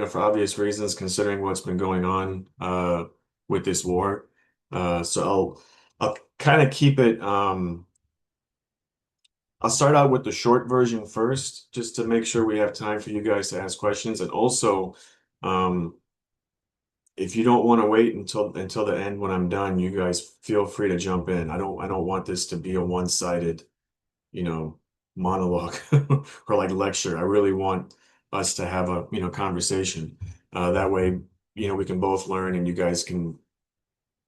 for obvious reasons, considering what's been going on with this war. So I'll kind of keep it. I'll start out with the short version first, just to make sure we have time for you guys to ask questions. And also, um, if you don't want to wait until the end when I'm done, you guys feel free to jump in. I don't want this to be a one-sided, you know, monologue or like lecture. I really want us to have a, conversation. That way, we can both learn and you guys can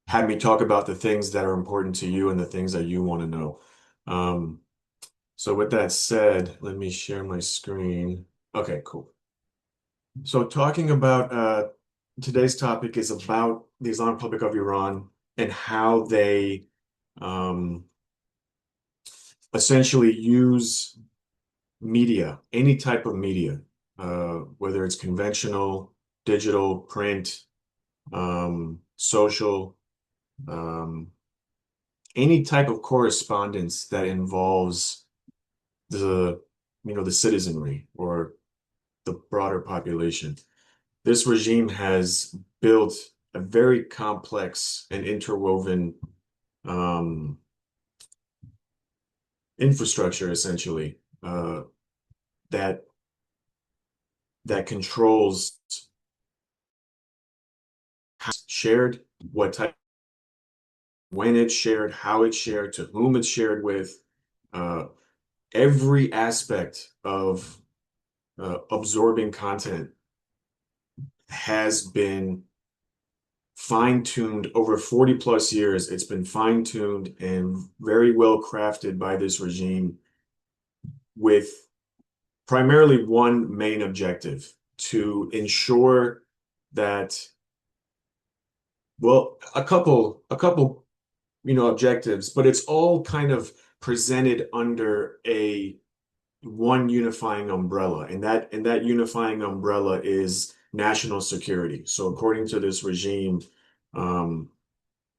have me talk about the things that are important to you and the things that you want to know. Um, so with that said, let me share my screen. Okay, cool. So talking about today's topic is about the Islamic Republic of Iran and how they um, essentially use media, any type of media, whether it's conventional, digital, print, social, um, any type of correspondence that involves the citizenry or the broader population. This regime has built a very complex and interwoven um, infrastructure, essentially, that that controls how it's shared, what type, when it's shared, how it's shared, to whom it's shared with. Uh, every aspect of absorbing content has been fine-tuned over 40 plus years. It's been fine-tuned and very well crafted by this regime with primarily one main objective to ensure that, well, a couple, objectives, but it's all kind of presented under a one unifying umbrella, and that unifying umbrella is national security. So according to this regime, um,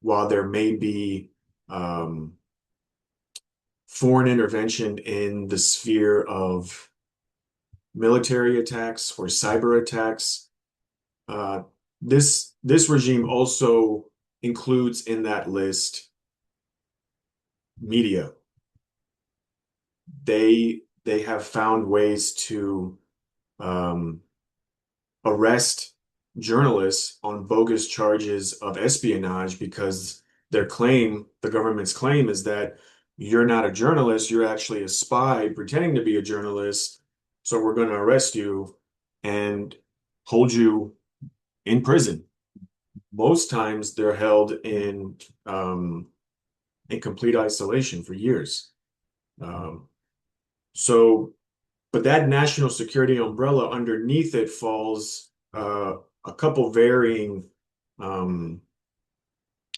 while there may be um, foreign intervention in the sphere of military attacks or cyber attacks, uh, this regime also includes in that list media. They have found ways to um, arrest journalists on bogus charges of espionage because the government's claim is that you're not a journalist, you're actually a spy pretending to be a journalist. So we're going to arrest you and hold you in prison. Most times they're held in complete isolation for years. Um, so But that national security umbrella underneath it falls a couple varying um,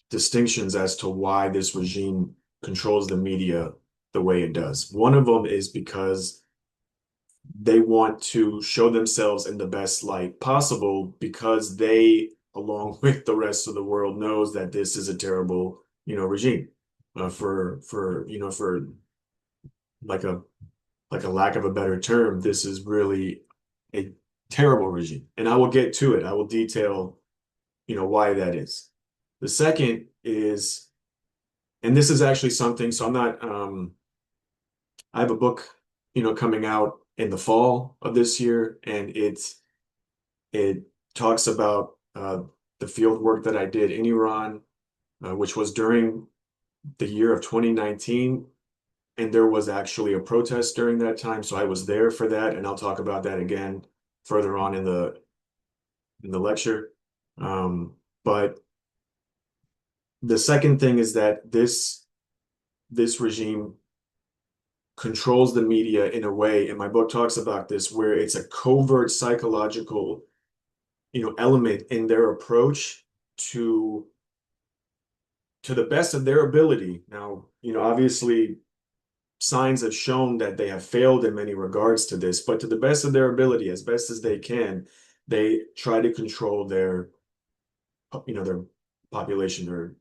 distinctions as to why this regime controls the media the way it does. One of them is because they want to show themselves in the best light possible because they, along with the rest of the world, knows that this is a terrible, regime. For like a like a lack of a better term, this is really a terrible regime. And I will get to it. I will detail, why that is. The second is, and this is actually something, so I'm not, I have a book, coming out in the fall of this year, and it talks about the field work that I did in Iran, which was during the year of 2019. And there was actually a protest during that time, so I was there for that, and I'll talk about that again further on in the lecture. But the second thing is that this regime controls the media in a way, and my book talks about this, where it's a covert psychological, element in their approach to the best of their ability. Now, obviously signs have shown that they have failed in many regards to this, but to the best of their ability, as best as they can, they try to control their population,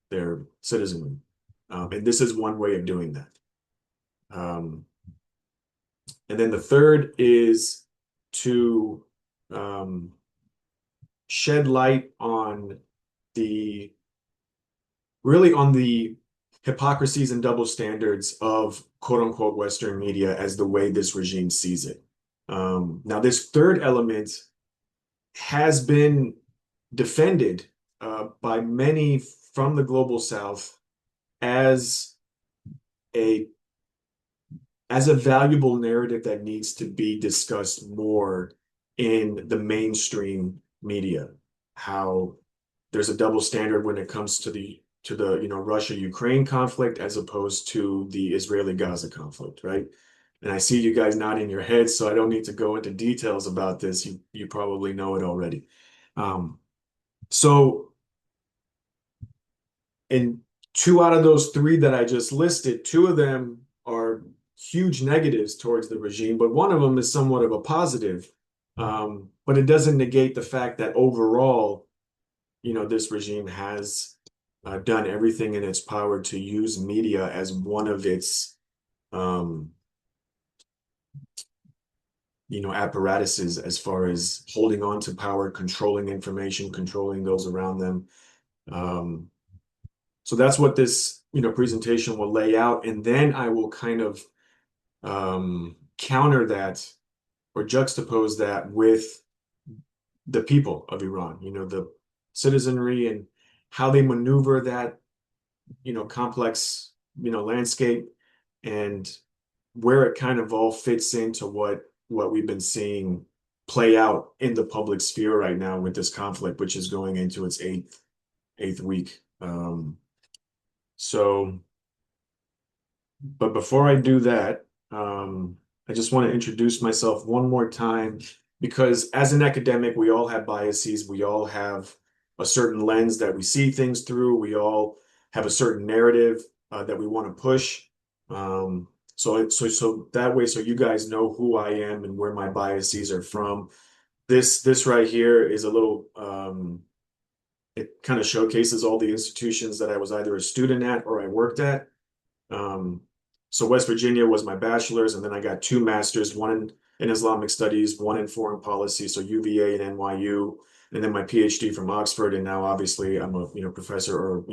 their citizenry. And this is one way of doing that. And then the third is to shed light on the really on the hypocrisies and double standards of quote unquote Western media as the way this regime sees it. Now, this third element has been defended by many from the global South as a as a valuable narrative that needs to be discussed more in the mainstream media. How there's a double standard when it comes to the Russia-Ukraine conflict as opposed to the Israeli-Gaza conflict, right? And I see you guys nodding your heads, so I don't need to go into details about this. You probably know it already. So in two out of those three that I just listed, two of them are huge negatives towards the regime, but one of them is somewhat of a positive. But it doesn't negate the fact that overall, this regime has done everything in its power to use media as one of its, apparatuses as far as holding on to power, controlling information, controlling those around them. So that's what this, presentation will lay out. And then I will kind of counter that or juxtapose that with the people of Iran, the citizenry and how they maneuver that, complex, landscape and where it kind of all fits into what we've been seeing play out in the public sphere right now with this conflict, which is going into its eighth week. But before I do that, I just want to introduce myself one more time because as an academic, we all have biases. We all have a certain lens that we see things through. We all have a certain narrative that we want to push. So that way, so you guys know who I am and where my biases are from. This right here is a little, it kind of showcases all the institutions that I was either a student at or I worked at. So West Virginia was my bachelor's, and then I got two masters, one in Islamic studies, one in foreign policy, so UVA and NYU, and then my PhD from Oxford, and now obviously I'm a professor or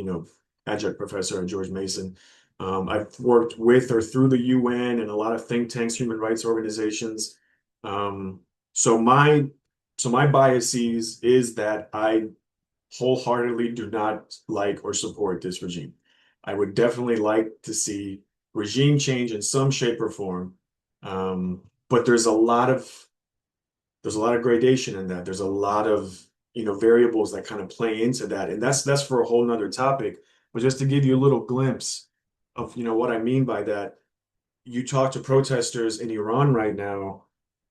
adjunct professor at George Mason. I've worked with or through the UN and a lot of think tanks, human rights organizations. So my biases is that I wholeheartedly do not like or support this regime. I would definitely like to see regime change in some shape or form. But there's a lot of gradation in that. There's a lot of variables that kind of play into that. And that's for a whole nother topic. But just to give you a little glimpse of what I mean by that, you talk to protesters in Iran right now,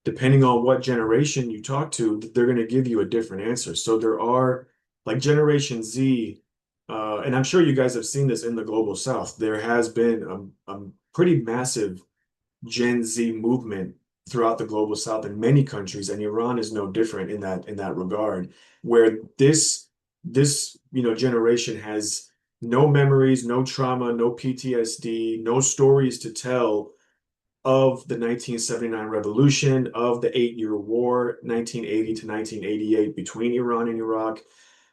depending on what generation you talk to, they're going to give you a different answer. So there are like Generation Z, and I'm sure you guys have seen this in the global South. There has been a pretty massive Gen Z movement throughout the global South in many countries, and Iran is no different in that regard, where this generation has no memories, no trauma, no PTSD, no stories to tell of the 1979 revolution, of the 8-year war, 1980 to 1988 between Iran and Iraq.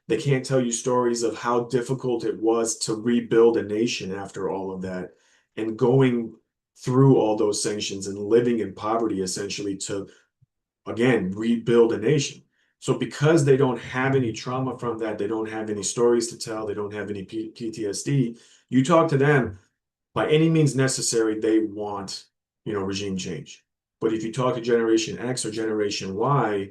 They can't tell you stories of how difficult it was to rebuild a nation after all of that and going through all those sanctions and living in poverty essentially to, again, rebuild a nation. So because they don't have any trauma from that, they don't have any stories to tell, they don't have any PTSD, you talk to them, by any means necessary, they want, regime change. But if you talk to Generation X or Generation Y,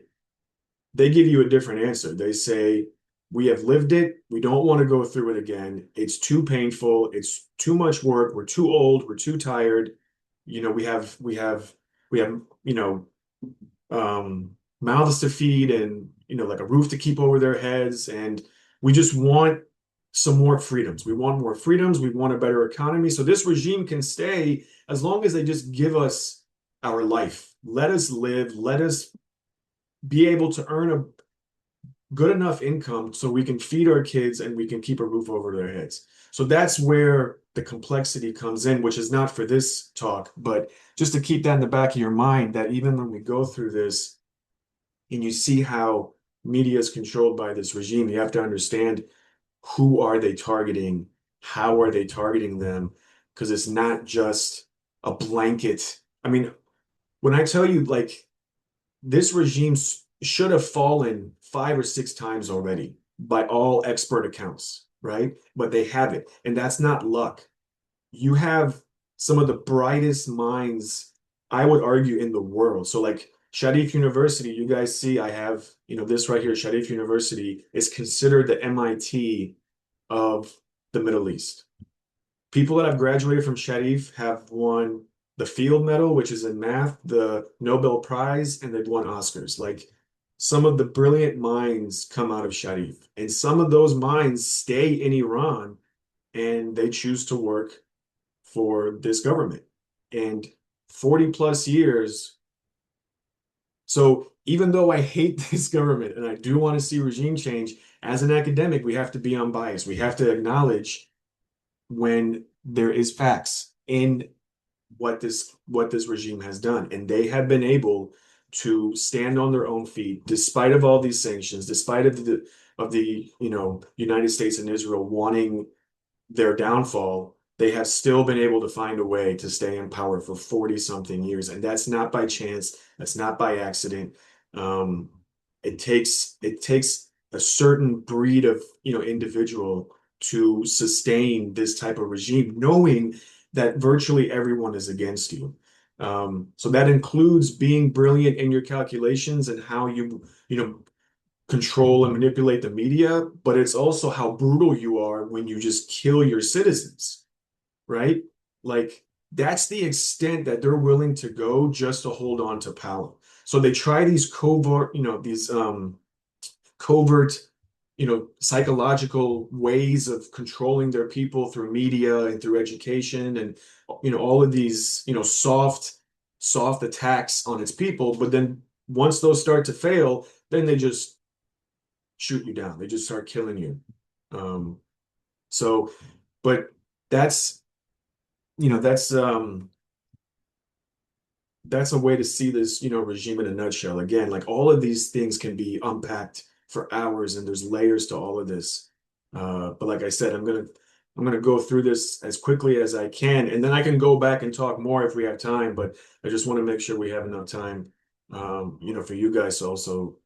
they give you a different answer. They say, we have lived it. We don't want to go through it again. It's too painful. It's too much work. We're too old. We're too tired. We have mouths to feed and like a roof to keep over their heads, and we just want some more freedoms. We want more freedoms. We want a better economy. So this regime can stay as long as they just give us our life. Let us live. Let us be able to earn a good enough income so we can feed our kids and we can keep a roof over their heads. So that's where the complexity comes in, which is not for this talk, but just to keep that in the back of your mind, that even when we go through this, and you see how media is controlled by this regime, you have to understand who are they targeting, how are they targeting them, because it's not just a blanket. I mean, when I tell you, like, this regime should have fallen 5 or 6 times already by all expert accounts, right? But they haven't. And that's not luck. You have some of the brightest minds, I would argue, in the world. So, like, Sharif University, you guys see, I have, this right here. Sharif University is considered the MIT of the Middle East. People that have graduated from Sharif have won the Field Medal, which is in math, the Nobel Prize, and they've won Oscars. Like, some of the brilliant minds come out of Sharif, and some of those minds stay in Iran and they choose to work for this government. And 40 plus years. So even though I hate this government and I do want to see regime change, as an academic, we have to be unbiased. We have to acknowledge when there is facts in what this regime has done. And they have been able to stand on their own feet, despite of all these sanctions, despite of the United States and Israel wanting their downfall. They have still been able to find a way to stay in power for 40 something years. And that's not by chance. That's not by accident. Um, it takes a certain breed of, individual to sustain this type of regime, knowing that virtually everyone is against you. So that includes being brilliant in your calculations and how you control and manipulate the media, but it's also how brutal you are when you just kill your citizens, right? Like, that's the extent that they're willing to go just to hold on to power. So they try these covert, psychological ways of controlling their people through media and through education and, all of these, soft attacks on its people. But then once those start to fail, then they just shoot you down. They just start killing you. Um, so, but that's, you know, that's a way to see this, regime in a nutshell. Again, like, all of these things can be unpacked for hours, and there's layers to all of this. But like I said, I'm gonna go through this as quickly as I can, and then I can go back and talk more if we have time. But I just want to make sure we have enough time, for you guys to also,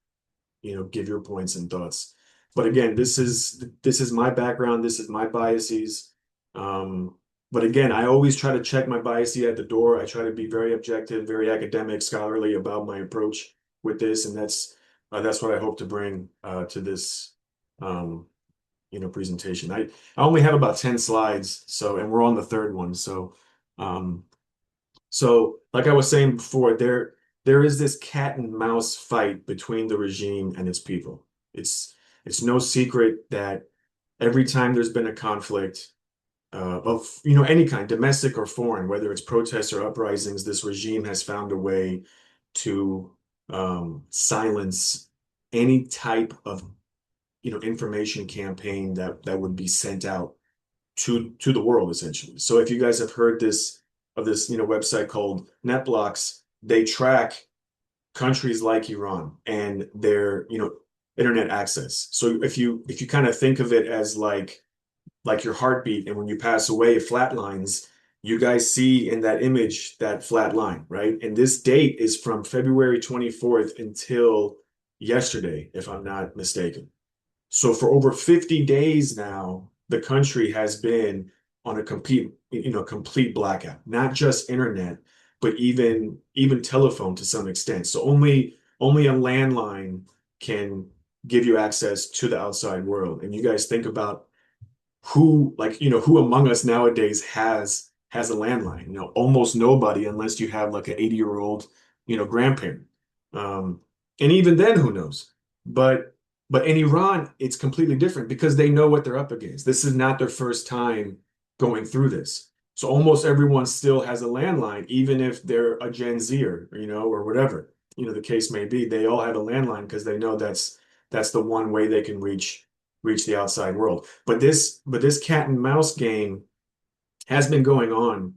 give your points and thoughts. But again, this is my background, this is my biases. Um, but again, I always try to check my biases at the door. I try to be very objective, very academic, scholarly about my approach with this, and that's what I hope to bring to this presentation. I only have about 10 slides, and we're on the third one. Um, so, like I was saying before, there is this cat and mouse fight between the regime and its people. It's no secret that every time there's been a conflict of any kind, domestic or foreign, whether it's protests or uprisings, this regime has found a way to silence any type of information campaign that would be sent out to the world, essentially. So if you guys have heard this website called NetBlocks, they track countries like Iran and their internet access. So if you kind of think of it as like your heartbeat, and when you pass away it flatlines, you guys see in that image that flat line, right? And this date is from February 24th until yesterday, if I'm not mistaken. So for over 50 days now, the country has been on a complete blackout, not just internet, but even telephone to some extent. So only a landline can give you access to the outside world. And you guys think about who among us nowadays has a landline? Almost nobody, unless you have like an 80-year-old, grandparent. Um, and even then, who knows? But but in Iran, it's completely different because they know what they're up against. This is not their first time going through this. So almost everyone still has a landline, even if they're a Gen Zer, or whatever, the case may be. They all have a landline because they know that's the one way they can reach the outside world. But this cat and mouse game has been going on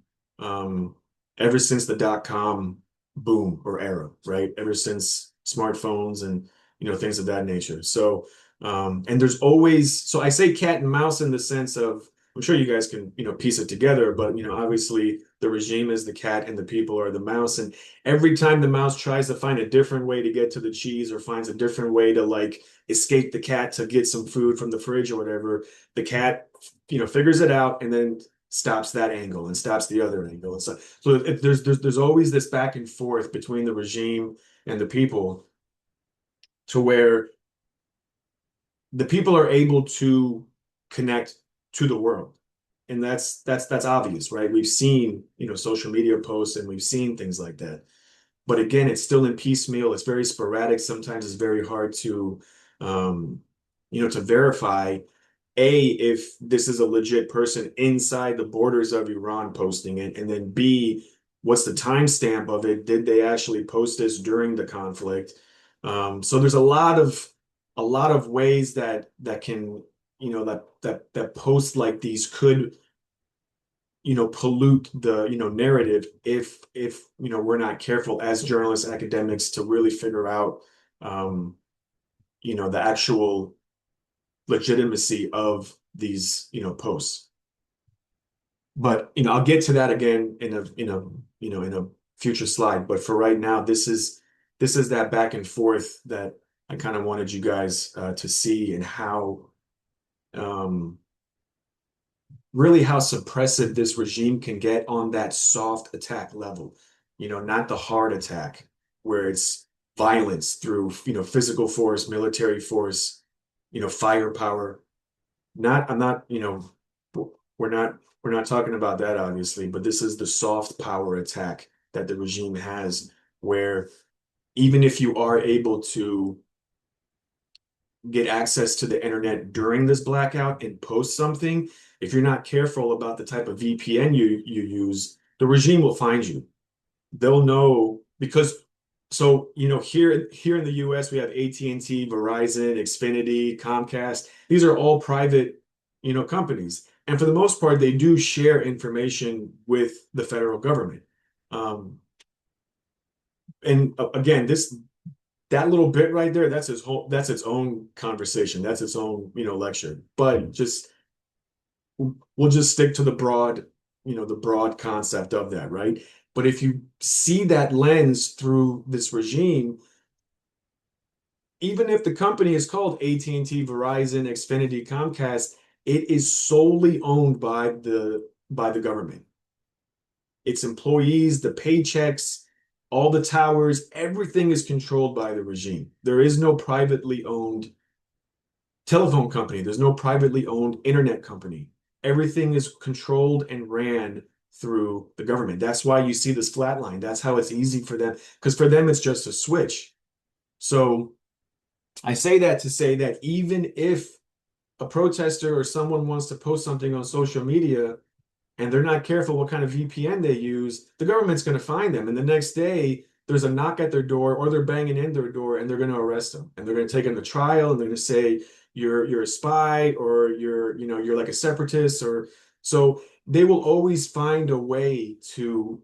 ever since the dot-com boom or era, right? Ever since smartphones and things of that nature. So and there's always, so I say cat and mouse in the sense of, I'm sure you guys can piece it together, but obviously the regime is the cat and the people are the mouse, and every time the mouse tries to find a different way to get to the cheese or finds a different way to like escape the cat to get some food from the fridge or whatever, the cat figures it out and then stops that angle and stops the other angle. And so there's always this back and forth between the regime and the people, to where the people are able to connect to the world. And that's obvious, right? We've seen, social media posts and we've seen things like that. But again, it's still in piecemeal. It's very sporadic. Sometimes it's very hard to, to verify if this is a legit person inside the borders of Iran posting it, and then B, what's the timestamp of it? Did they actually post this during the conflict? So there's a lot of ways that can, that posts like these could, pollute the, narrative if we're not careful as journalists, academics, to really figure out, the actual legitimacy of these, posts. But I'll get to that again in a future slide. But for right now, this is that back and forth that I kind of wanted you guys to see, and how really how suppressive this regime can get on that soft attack level. Not the hard attack where it's violence through physical force, military force, firepower. I'm not, we're not talking about that, obviously, but this is the soft power attack that the regime has, where even if you are able to get access to the internet during this blackout and post something, if you're not careful about the type of VPN you use, the regime will find you. They'll know, because here in the US we have AT&T, Verizon, Xfinity, Comcast. These are all private, companies. And for the most part, they do share information with the federal government. And again, that little bit right there, that's its own conversation. That's its own, lecture. But we'll just stick to the broad concept of that, right? But if you see that lens through this regime, even if the company is called AT&T, Verizon, Xfinity, Comcast, it is solely owned by the government. Its employees, the paychecks, all the towers, everything is controlled by the regime. There is no privately owned telephone company. There's no privately owned internet company. Everything is controlled and ran through the government. That's why you see this flat line. That's how it's easy for them, because for them, it's just a switch. So I say that to say that even if a protester or someone wants to post something on social media and they're not careful what kind of VPN they use, the government's going to find them. And the next day, there's a knock at their door, or they're banging in their door, and they're going to arrest them. And they're going to take them to trial, and they're going to say, you're a spy, or you're like a separatist, or so they will always find a way to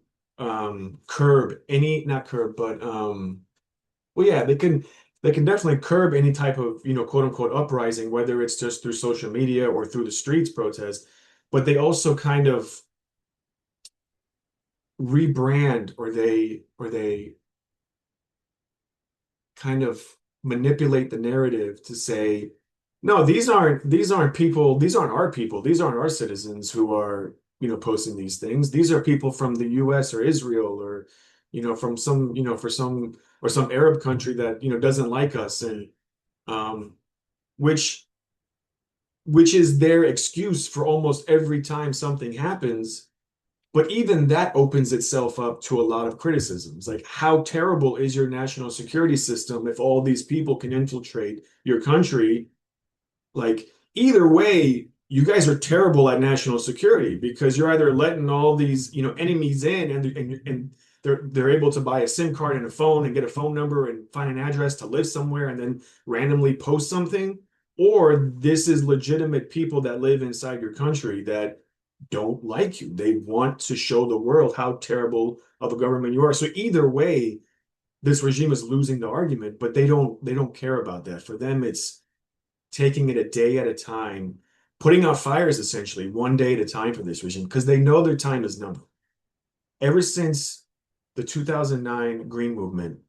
curb any, not curb, but well, yeah, they can definitely curb any type of, quote unquote uprising, whether it's just through social media or through the streets protest. But they also kind of rebrand, or they kind of manipulate the narrative to say, no, these aren't people, these aren't our people, these aren't our citizens who are, posting these things. These are people from the US or Israel, or, from some, for some, or some Arab country that, doesn't like us, and um, which is their excuse for almost every time something happens. But even that opens itself up to a lot of criticisms. Like, how terrible is your national security system if all these people can infiltrate your country? Like, either way, you guys are terrible at national security, because you're either letting all these, enemies in, and they're able to buy a SIM card and a phone and get a phone number and find an address to live somewhere and then randomly post something, or this is legitimate people that live inside your country that don't like you. They want to show the world how terrible of a government you are. So either way, this regime is losing the argument, but they don't care about that. For them, it's taking it a day at a time, putting out fires essentially one day at a time for this regime because they know their time is numbered. Ever since the 2009 Green Movement,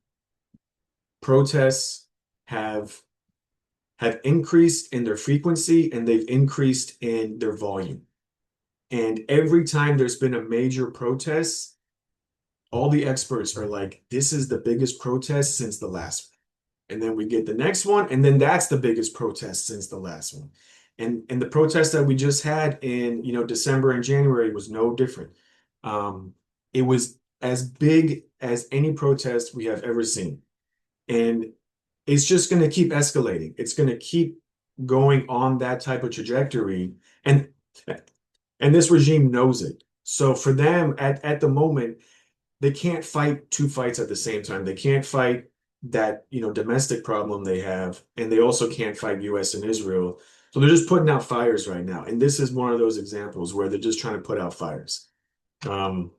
protests have have increased in their frequency and they've increased in their volume. And every time there's been a major protest, all the experts are like, this is the biggest protest since the last one. And then we get the next one, and then that's the biggest protest since the last one. And the protest that we just had in, December and January was no different. It was as big as any protest we have ever seen. And it's just going to keep escalating. It's going to keep going on that type of trajectory. And and this regime knows it. So for them at the moment, they can't fight two fights at the same time. They can't fight that, domestic problem they have, and they also can't fight US and Israel. So they're just putting out fires right now. And this is one of those examples where they're just trying to put out fires. Um,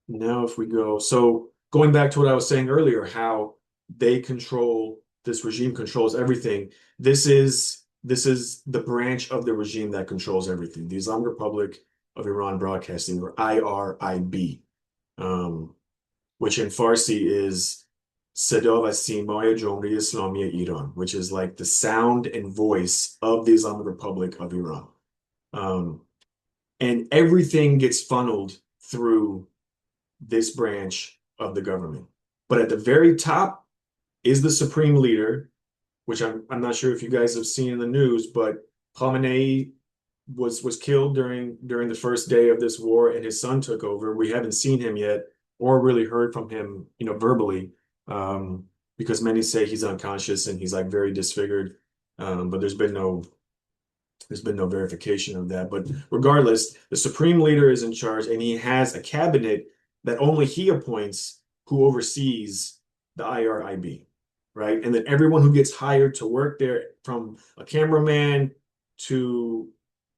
Now if we go, so going back to what I was saying earlier, how this regime controls everything. This is the branch of the regime that controls everything. The Islamic Republic of Iran Broadcasting, or IRIB, which in Farsi is Sada va Simaya Jomhuri Islami Iran, which is like the sound and voice of the Islamic Republic of Iran. Um, and everything gets funneled through this branch of the government. But at the very top is the supreme leader, which I'm not sure if you guys have seen in the news, but Khamenei was killed during the first day of this war, and his son took over. We haven't seen him yet or really heard from him, verbally, because many say he's unconscious and he's like very disfigured. But there's been no verification of that. But regardless, the supreme leader is in charge, and he has a cabinet that only he appoints who oversees the IRIB, right? And then everyone who gets hired to work there, from a cameraman to,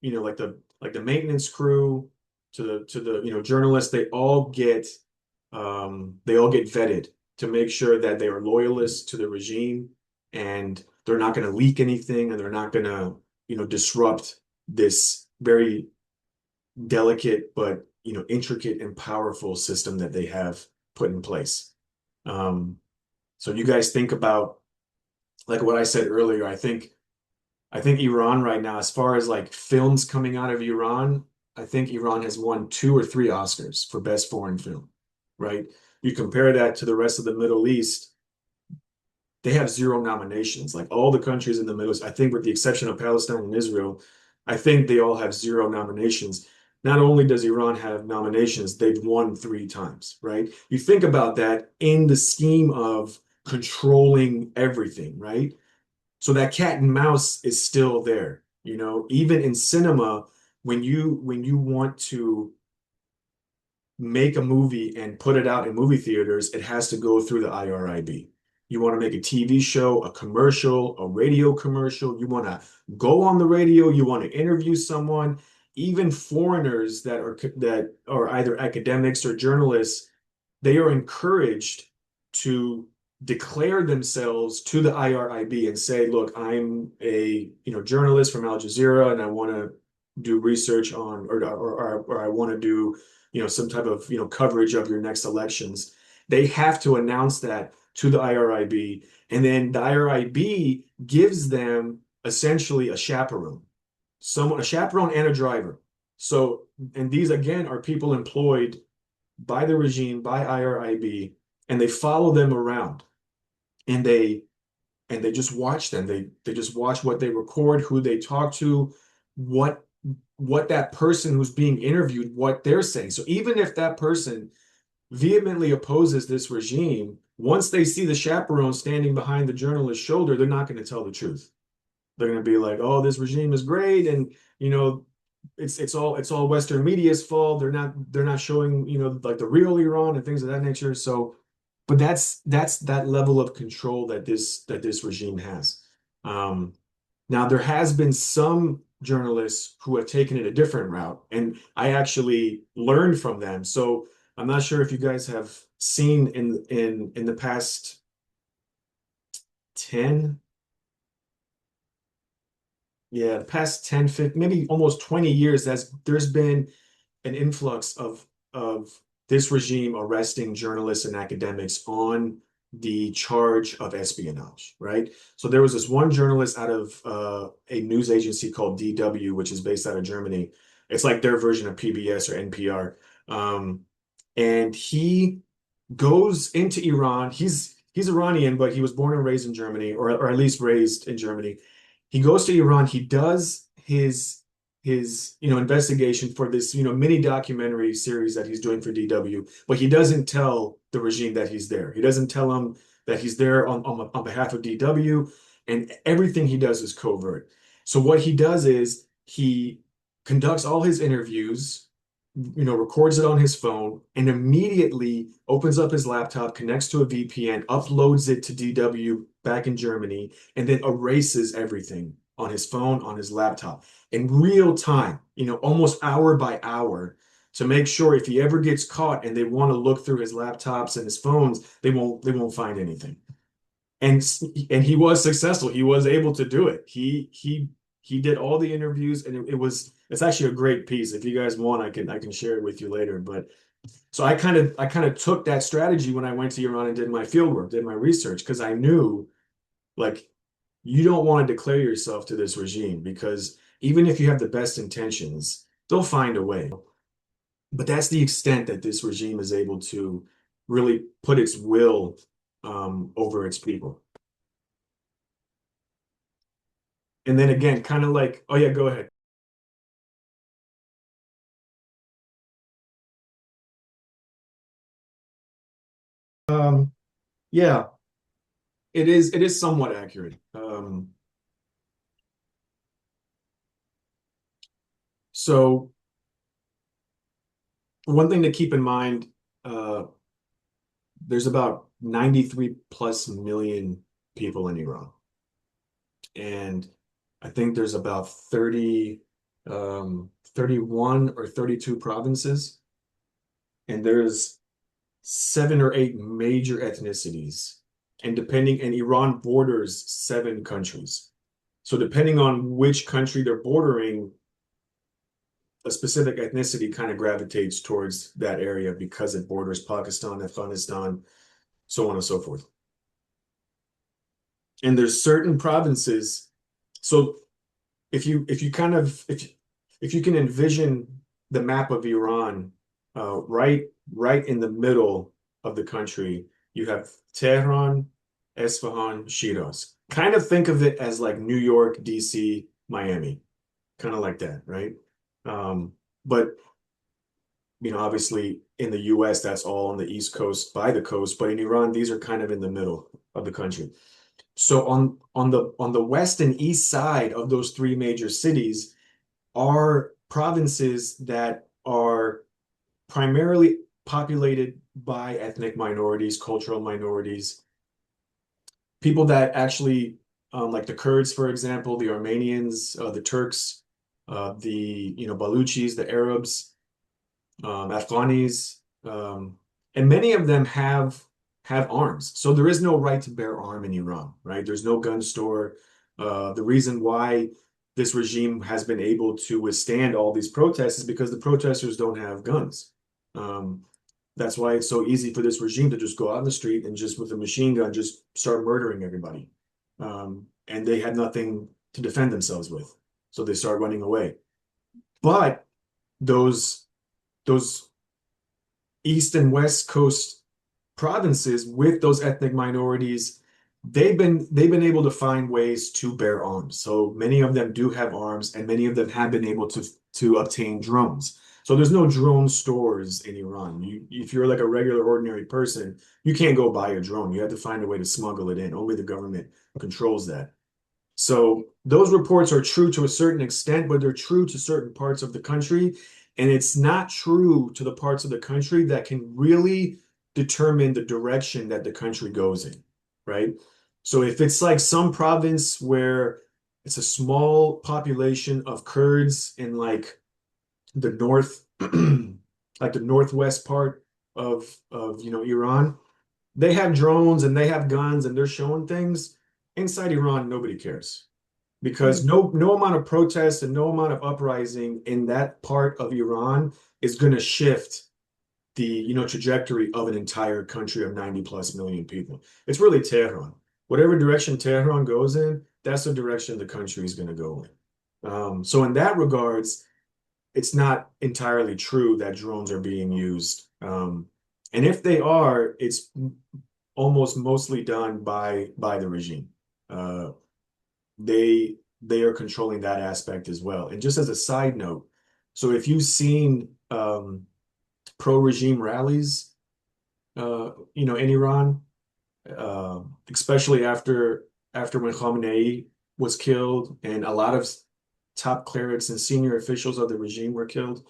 like the maintenance crew to the journalists, they all get vetted to make sure that they are loyalists to the regime and they're not going to leak anything and they're not going to, disrupt this very delicate but intricate and powerful system that they have put in place. So you guys think about like what I said earlier. I think Iran right now, as far as like films coming out of Iran, I think Iran has won 2 or 3 Oscars for best foreign film, right? You compare that to the rest of the Middle East, they have 0 nominations. Like all the countries in the Middle East, I think with the exception of Palestine and Israel, I think they all have 0 nominations. Not only does Iran have nominations, they've won 3 times, right? You think about that in the scheme of controlling everything, right? So that cat and mouse is still there, even in cinema, when you want to make a movie and put it out in movie theaters, it has to go through the IRIB. You want to make a TV show, a commercial, a radio commercial, you want to go on the radio, you want to interview someone, even foreigners that are either academics or journalists, they are encouraged to declare themselves to the IRIB and say, look, I'm a journalist from Al Jazeera and I want to do research on or I want to do some type of coverage of your next elections. They have to announce that to the IRIB, and then the IRIB gives them essentially a chaperone, a chaperone and a driver. So, and these again are people employed by the regime, by IRIB, and they follow them around, and they just watch them. They just watch what they record, who they talk to, what that person who's being interviewed, what they're saying. So even if that person vehemently opposes this regime, once they see the chaperone standing behind the journalist's shoulder, they're not going to tell the truth. They're going to be like, "Oh, this regime is great," and it's all Western media's fault. They're not showing like the real Iran and things of that nature. So, but that's that level of control that this regime has. Now there has been some journalists who have taken it a different route, and I actually learned from them. So I'm not sure if you guys have seen in the past 10, yeah, the past 10, 15, maybe almost 20 years, there's been an influx of this regime arresting journalists and academics on the charge of espionage, right? So there was this one journalist out of a news agency called DW, which is based out of Germany. It's like their version of PBS or NPR. And he goes into Iran. He's Iranian, but he was born and raised in Germany, or at least raised in Germany. He goes to Iran. He does his investigation for this mini documentary series that he's doing for DW, but he doesn't tell the regime that he's there. He doesn't tell them that he's there on behalf of DW, and everything he does is covert. So what he does is he conducts all his interviews, records it on his phone, and immediately opens up his laptop, connects to a VPN, uploads it to DW back in Germany, and then erases everything on his phone, on his laptop in real time, almost hour by hour, to make sure if he ever gets caught and they want to look through his laptops and his phones, they won't find anything. And and he was successful. He was able to do it. He did all the interviews, and it's actually a great piece. If you guys want, I can share it with you later. But so I kind of took that strategy when I went to Iran and did my field work, did my research, because I knew, like, you don't want to declare yourself to this regime, because even if you have the best intentions, they'll find a way. But that's the extent that this regime is able to really put its will over its people. And then again, kind of like, oh yeah, go ahead. Um, yeah, it is somewhat accurate. So one thing to keep in mind, uh, there's about 93 plus million people in Iran. And I think there's about 31 or 32 provinces, and there's 7 or 8 major ethnicities. And Iran borders 7 countries. So depending on which country they're bordering, a specific ethnicity kind of gravitates towards that area because it borders Pakistan, Afghanistan, so on and so forth. And there's certain provinces. So if you can envision the map of Iran, right in the middle of the country, you have Tehran, Esfahan, Shiraz. Kind of think of it as like New York, DC, Miami, kind of like that, right? But obviously in the US, that's all on the East Coast by the coast, but in Iran, these are kind of in the middle of the country. So on the west and east side of those 3 major cities are provinces that are primarily populated by ethnic minorities, cultural minorities, people that actually, like the Kurds, for example, the Armenians, the Turks, the Baluchis, the Arabs, Afghanis, and many of them have arms. So there is no right to bear arm in Iran, right? There's no gun store. The reason why this regime has been able to withstand all these protests is because the protesters don't have guns. Um, that's why it's so easy for this regime to just go out in the street and just with a machine gun just start murdering everybody. And they had nothing to defend themselves with, so they start running away. But those those East and West Coast provinces with those ethnic minorities, they've been able to find ways to bear arms. So many of them do have arms, and many of them have been able to obtain drones. So there's no drone stores in Iran. If you're like a regular ordinary person, you can't go buy a drone. You have to find a way to smuggle it in. Only the government controls that. So those reports are true to a certain extent, but they're true to certain parts of the country. And it's not true to the parts of the country that can really determine the direction that the country goes in, right? So if it's like some province where it's a small population of Kurds in like the north, like the northwest part, of Iran. They have drones and they have guns and they're showing things. Inside Iran, nobody cares because no amount of protest and no amount of uprising in that part of Iran is going to shift the trajectory of an entire country of 90 plus million people. It's really Tehran. Whatever direction Tehran goes in, that's the direction the country is going to go in. So in that regards, it's not entirely true that drones are being used. And if they are, it's almost mostly done by the regime. Uh, they are controlling that aspect as well. And just as a side note, so if you've seen pro-regime rallies, in Iran, especially after when Khamenei was killed, and a lot of top clerics and senior officials of the regime were killed.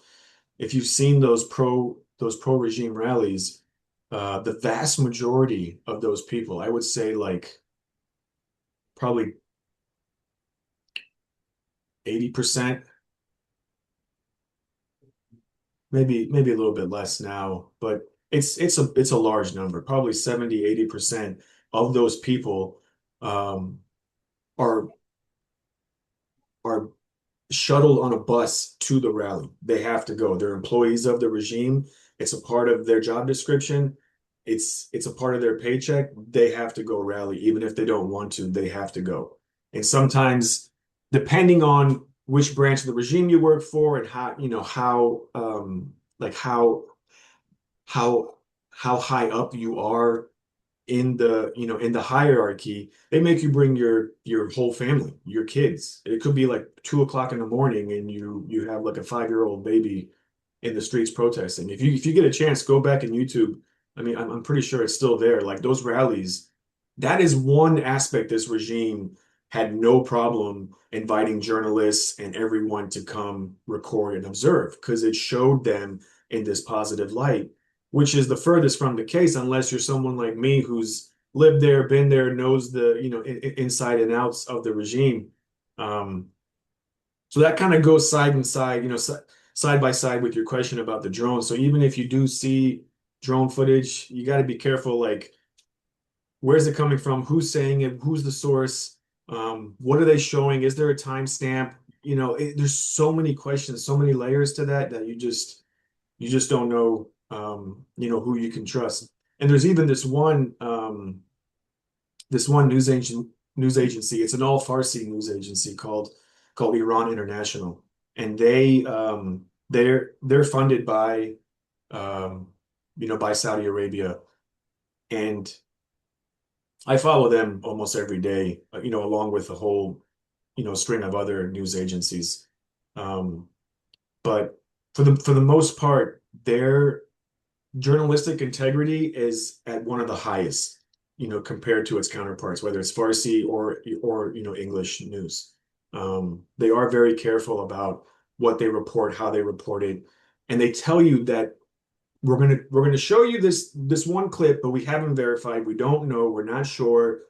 If you've seen those pro-regime rallies, the vast majority of those people, I would say like probably 80%, maybe a little bit less now, but it's a large number. Probably 70-80% of those people um, are are shuttled on a bus to the rally. They have to go. They're employees of the regime. It's a part of their job description. It's a part of their paycheck. They have to go rally, even if they don't want to. They have to go. And sometimes, depending on which branch of the regime you work for and like how how high up you are in the hierarchy, they make you bring your whole family, your kids. It could be like 2 o'clock in the morning and you have like a 5-year-old baby in the streets protesting. If you get a chance, go back in YouTube. I mean, I'm pretty sure it's still there. Like those rallies, that is one aspect this regime had no problem inviting journalists and everyone to come record and observe because it showed them in this positive light, which is the furthest from the case unless you're someone like me who's lived there, been there, knows the inside and outs of the regime. Um, so that kind of goes side and side, side by side with your question about the drone. So even if you do see drone footage, you got to be careful, like where's it coming from? Who's saying it? Who's the source? What are they showing? Is there a timestamp? There's so many questions, so many layers to that you just don't know, who you can trust. And there's even this one news agency. It's an all Farsi news agency called Iran International, and they're funded um, by Saudi Arabia, and I follow them almost every day, along with a whole string of other news agencies. Um, but for the most part, their journalistic integrity is at one of the highest, compared to its counterparts, whether it's Farsi or English news. They are very careful about what they report, how they report it, and they tell you that we're gonna show you this one clip, but we haven't verified. We don't know. We're not sure.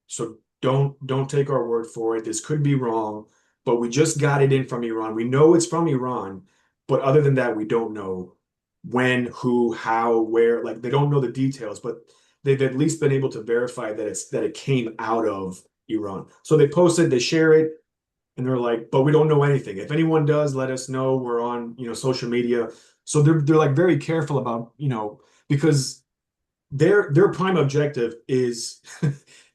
So don't take our word for it. This could be wrong, but we just got it in from Iran. We know it's from Iran, but other than that, we don't know when, who, how, where. Like they don't know the details, but they've at least been able to verify that it came out of Iran. So they post it, they share it, and they're like, but we don't know anything. If anyone does, let us know. We're on, social media. So they're like very careful about, because their prime objective is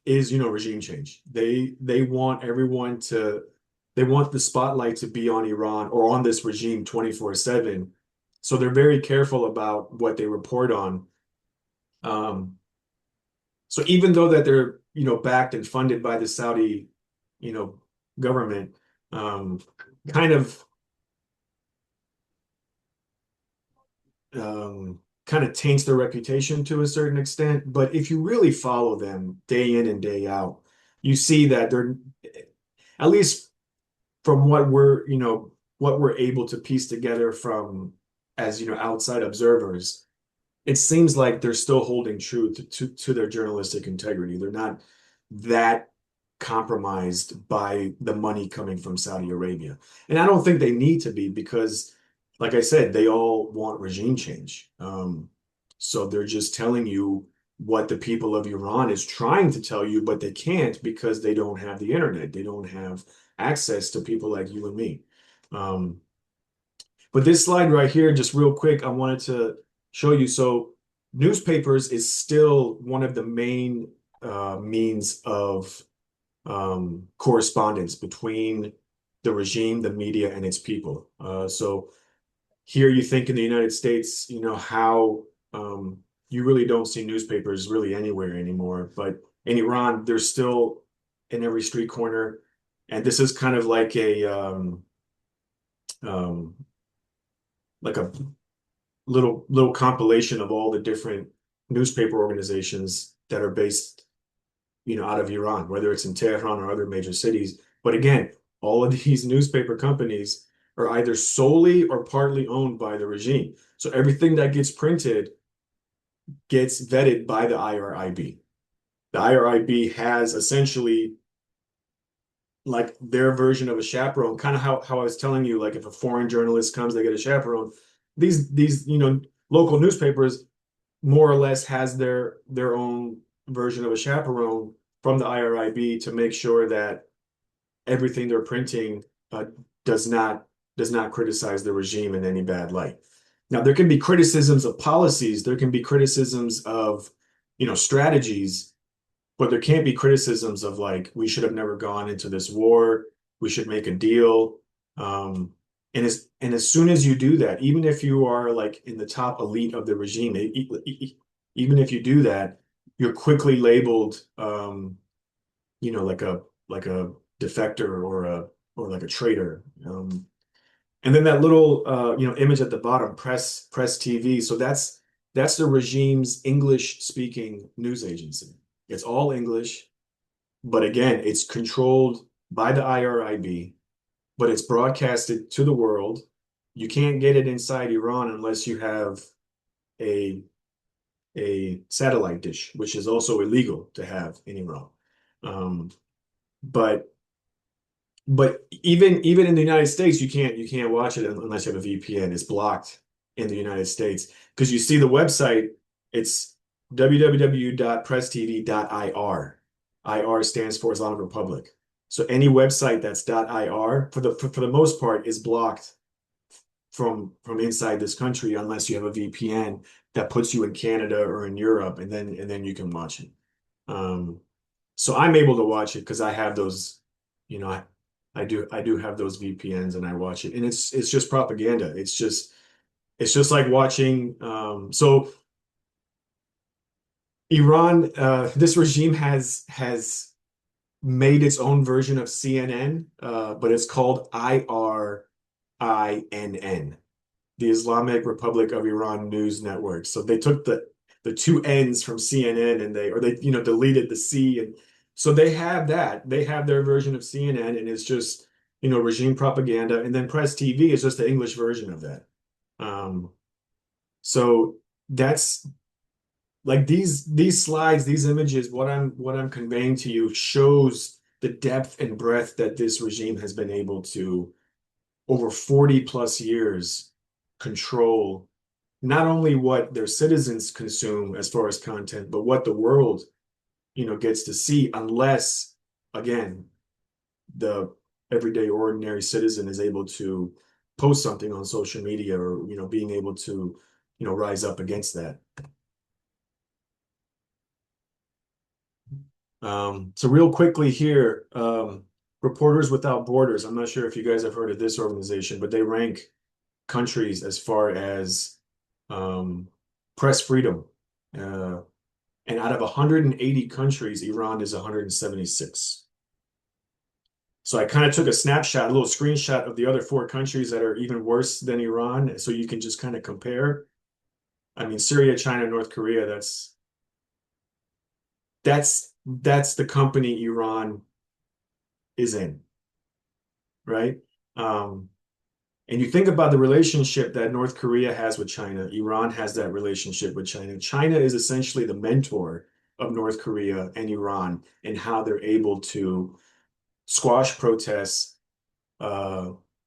is regime change. They want they want the spotlight to be on Iran or on this regime 24/7. So they're very careful about what they report on. Um, so even though that they're backed and funded by the Saudi you know government, um, kind of kind of taints their reputation to a certain extent. But if you really follow them day in and day out, you see that they're, at least from what we're able to piece together from as outside observers, it seems like they're still holding true to their journalistic integrity. They're not that compromised by the money coming from Saudi Arabia. And I don't think they need to be because, like I said, they all want regime change. So they're just telling you what the people of Iran is trying to tell you, but they can't because they don't have the internet. They don't have access to people like you and me. Um, but this slide right here, just real quick, I wanted to show you. So newspapers is still one of the main means of correspondence between the regime, the media, and its people. So here you think in the United States, how you really don't see newspapers really anywhere anymore. But in Iran, they're still in every street corner. And this is kind of um, like a little compilation of all the different newspaper organizations that are based, out of Iran, whether it's in Tehran or other major cities. But again, all of these newspaper companies are either solely or partly owned by the regime. So everything that gets printed gets vetted by the IRIB. The IRIB has essentially like their version of a chaperone, kind of how I was telling you, like if a foreign journalist comes, they get a chaperone. These local newspapers more or less has their own version of a chaperone from the IRIB to make sure that everything they're printing does not does not criticize the regime in any bad light. Now, there can be criticisms of policies, there can be criticisms of, strategies, but there can't be criticisms of like we should have never gone into this war, we should make a deal. And as soon as you do that, even if you are like in the top elite of the regime, even if you do that, you're quickly labeled, like a defector or like a traitor. And then that little image at the bottom, press TV. So that's the regime's English speaking news agency. It's all English, but again, it's controlled by the IRIB, but it's broadcasted to the world. You can't get it inside Iran unless you have a a satellite dish, which is also illegal to have in Iran. Um, but even in the United States, you can't watch it unless you have a VPN. It's blocked in the United States because you see the website. It's www.presstv.ir. IR stands for Islamic Republic. So any website that's .ir for the most part is blocked from inside this country unless you have a VPN that puts you in Canada or in Europe, and then you can watch it. Um, so I'm able to watch it because I have those, I do have those VPNs and I watch it, and it's just propaganda. It's just like watching. So Iran, this regime has made its own version of CNN, but it's called IRINN, the Islamic Republic of Iran News Network. So they took the two N's from CNN and they deleted the C, and so they have that. They have their version of CNN, and it's just regime propaganda. And then Press TV is just the English version of that. Um, so that's like these slides, these images, what I'm conveying to you shows the depth and breadth that this regime has been able to over 40 plus years control not only what their citizens consume as far as content, but what the world, gets to see, unless, again, the everyday ordinary citizen is able to post something on social media or, being able to, rise up against that. So real quickly here, Reporters Without Borders. I'm not sure if you guys have heard of this organization, but they rank countries as far as press freedom. And out of 180 countries, Iran is 176. So I kind of took a snapshot, a little screenshot of the other four countries that are even worse than Iran, so you can just kind of compare. I mean, Syria, China, North Korea, that's the company Iran is in, right? And you think about the relationship that North Korea has with China, Iran has that relationship with China. China is essentially the mentor of North Korea and Iran and how they're able to squash protests,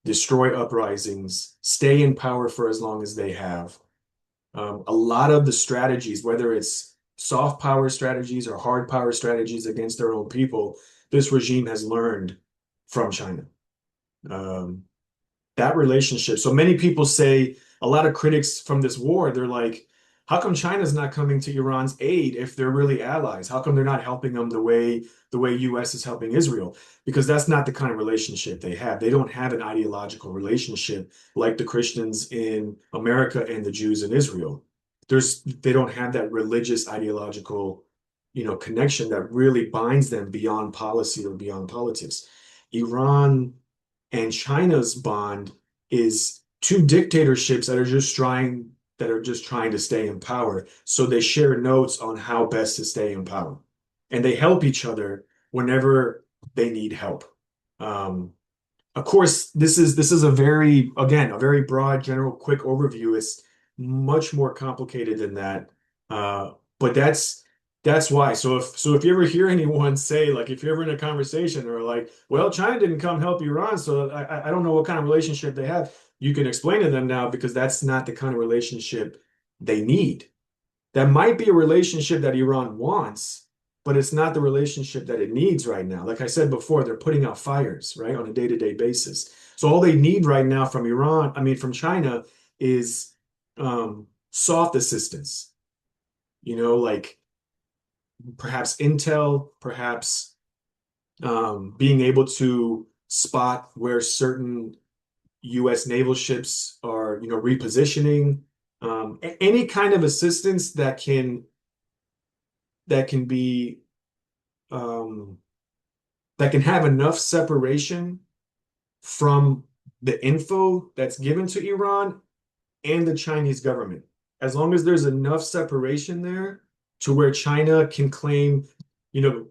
destroy uprisings, stay in power for as long as they have. A lot of the strategies, whether it's soft power strategies or hard power strategies against their own people, this regime has learned from China. Um, that relationship. So many people say, a lot of critics from this war, they're like, how come China's not coming to Iran's aid if they're really allies? How come they're not helping them the way US is helping Israel? Because that's not the kind of relationship they have. They don't have an ideological relationship like the Christians in America and the Jews in Israel. They don't have that religious ideological, connection that really binds them beyond policy or beyond politics. Iran and China's bond is two dictatorships that are just trying to stay in power. So they share notes on how best to stay in power. And they help each other whenever they need help. Um, of course, this is a very broad, general, quick overview. It's much more complicated than that. But that's why. So if you ever hear anyone say, like, if you're ever in a conversation or like, well, China didn't come help Iran, so I don't know what kind of relationship they have, you can explain to them now because that's not the kind of relationship they need. That might be a relationship that Iran wants, but it's not the relationship that it needs right now. Like I said before, they're putting out fires, right, on a day-to-day basis. So all they need right now from from China, is soft assistance, like perhaps intel, perhaps being able to spot where certain U.S. naval ships are, repositioning, any kind of assistance that can be um, that can have enough separation from the info that's given to Iran and the Chinese government. As long as there's enough separation there to where China can claim, you know,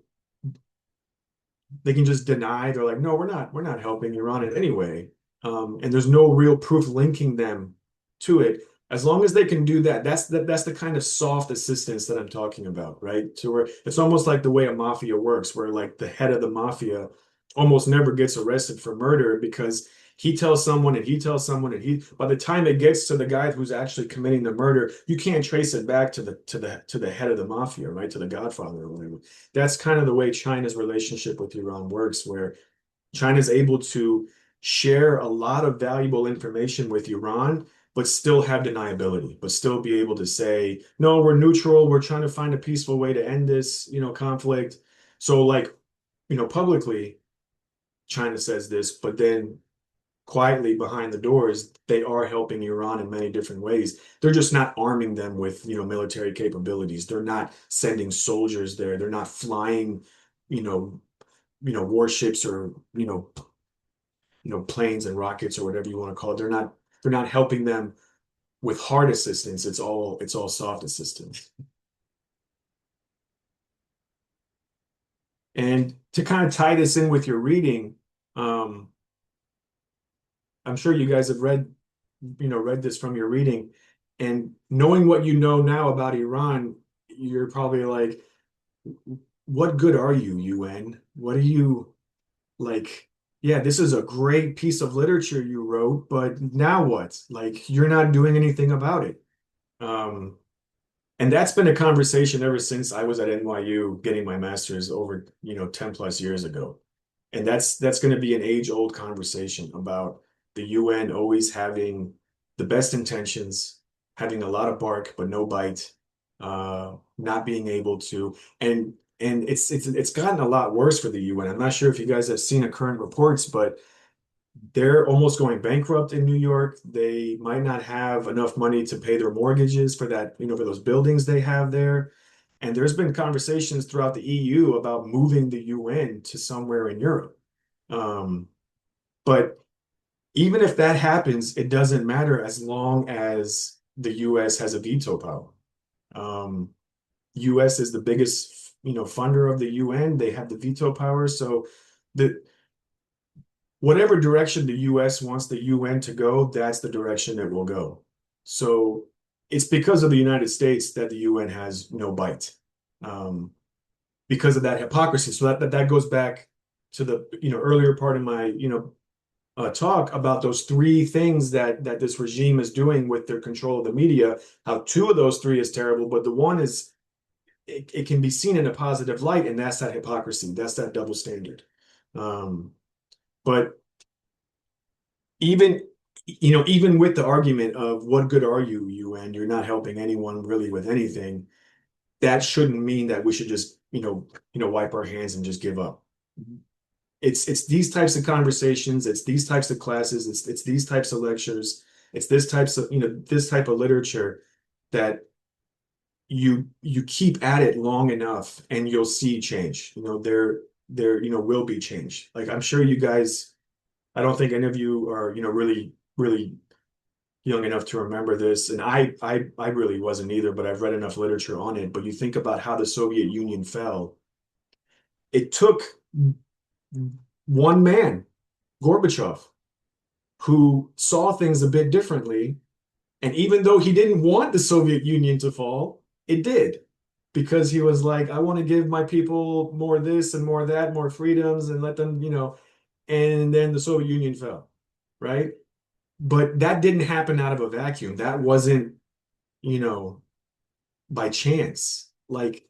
they can just deny. They're like, no, we're not helping Iran in any way. And there's no real proof linking them to it. As long as they can do that, that's the kind of soft assistance that I'm talking about, right? To where it's almost like the way a mafia works, where like the head of the mafia almost never gets arrested for murder because he tells someone and he tells someone and by the time it gets to the guy who's actually committing the murder, you can't trace it back to the head of the mafia, right? To the Godfather or whatever. That's kind of the way China's relationship with Iran works, where China's able to share a lot of valuable information with Iran, but still have deniability, but still be able to say, no, we're neutral. We're trying to find a peaceful way to end this, conflict. So like, publicly, China says this, but then quietly behind the doors, they are helping Iran in many different ways. They're just not arming them with, military capabilities. They're not sending soldiers there. They're not flying, you know, warships or, planes and rockets or whatever you want to call it. They're not helping them with hard assistance. It's all soft assistance. And to kind of tie this in with your reading, um, I'm sure you guys have read this from your reading, and knowing what you know now about Iran, you're probably like, what good are you, UN? What are you like? Yeah, this is a great piece of literature you wrote, but now what? Like, you're not doing anything about it. Um, and that's been a conversation ever since I was at NYU getting my master's over, 10 plus years ago. And that's going to be an age-old conversation about the UN always having the best intentions, having a lot of bark but no bite, not being able to, and it's gotten a lot worse for the UN. I'm not sure if you guys have seen the current reports, but they're almost going bankrupt in New York. They might not have enough money to pay their mortgages for that, for those buildings they have there. And there's been conversations throughout the EU about moving the UN to somewhere in Europe. Um, but even if that happens, it doesn't matter as long as the US has a veto power. Um, US is the biggest, funder of the UN. They have the veto power. So the whatever direction the US wants the UN to go, that's the direction it will go. So it's because of the United States that the UN has no bite, because of that hypocrisy. So that goes back to the earlier part of my talk about those three things that this regime is doing with their control of the media, how two of those three is terrible, but the one is it can be seen in a positive light, and that's that hypocrisy. That's that double standard. Um, but even even with the argument of what good are you, UN, you're not helping anyone really with anything, that shouldn't mean that we should just, wipe our hands and just give up. It's these types of conversations, it's these types of classes, it's these types of lectures, it's this type of literature that you keep at it long enough and you'll see change. There will be change. Like I'm sure you guys, I don't think any of you are, really young enough to remember this, and I really wasn't either, but I've read enough literature on it. But you think about how the Soviet Union fell. It took one man, Gorbachev, who saw things a bit differently. And even though he didn't want the Soviet Union to fall, it did. Because he was like, I want to give my people more this and more that, more freedoms, and let them, and then the Soviet Union fell, right? But that didn't happen out of a vacuum. That wasn't, you know, by chance. Like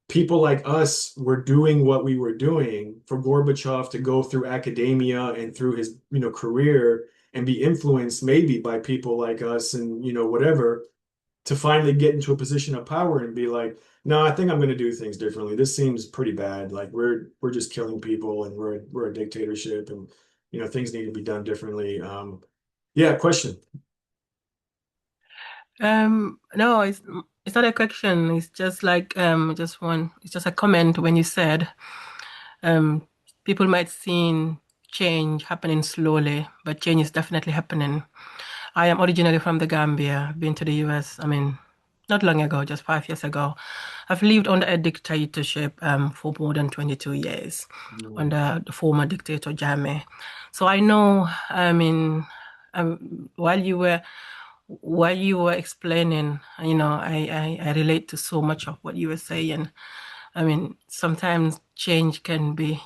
people like us were doing what we were doing for Gorbachev to go through academia and through his, career and be influenced maybe by people like us and, whatever, to finally get into a position of power and be like, no, I think I'm going to do things differently. This seems pretty bad. Like we're just killing people and we're a dictatorship and, things need to be done differently. Yeah, question. No, it's not a question. It's just like it's just a comment when you said um people might see change happening slowly, but change is definitely happening. I am originally from the Gambia, been to the US, I mean, not long ago, just 5 years ago. I've lived under a dictatorship for more than 22 years Mm, under the former dictator Jammeh. So I know, I mean, while you were explaining, I relate to so much of what you were saying. I mean, sometimes change can be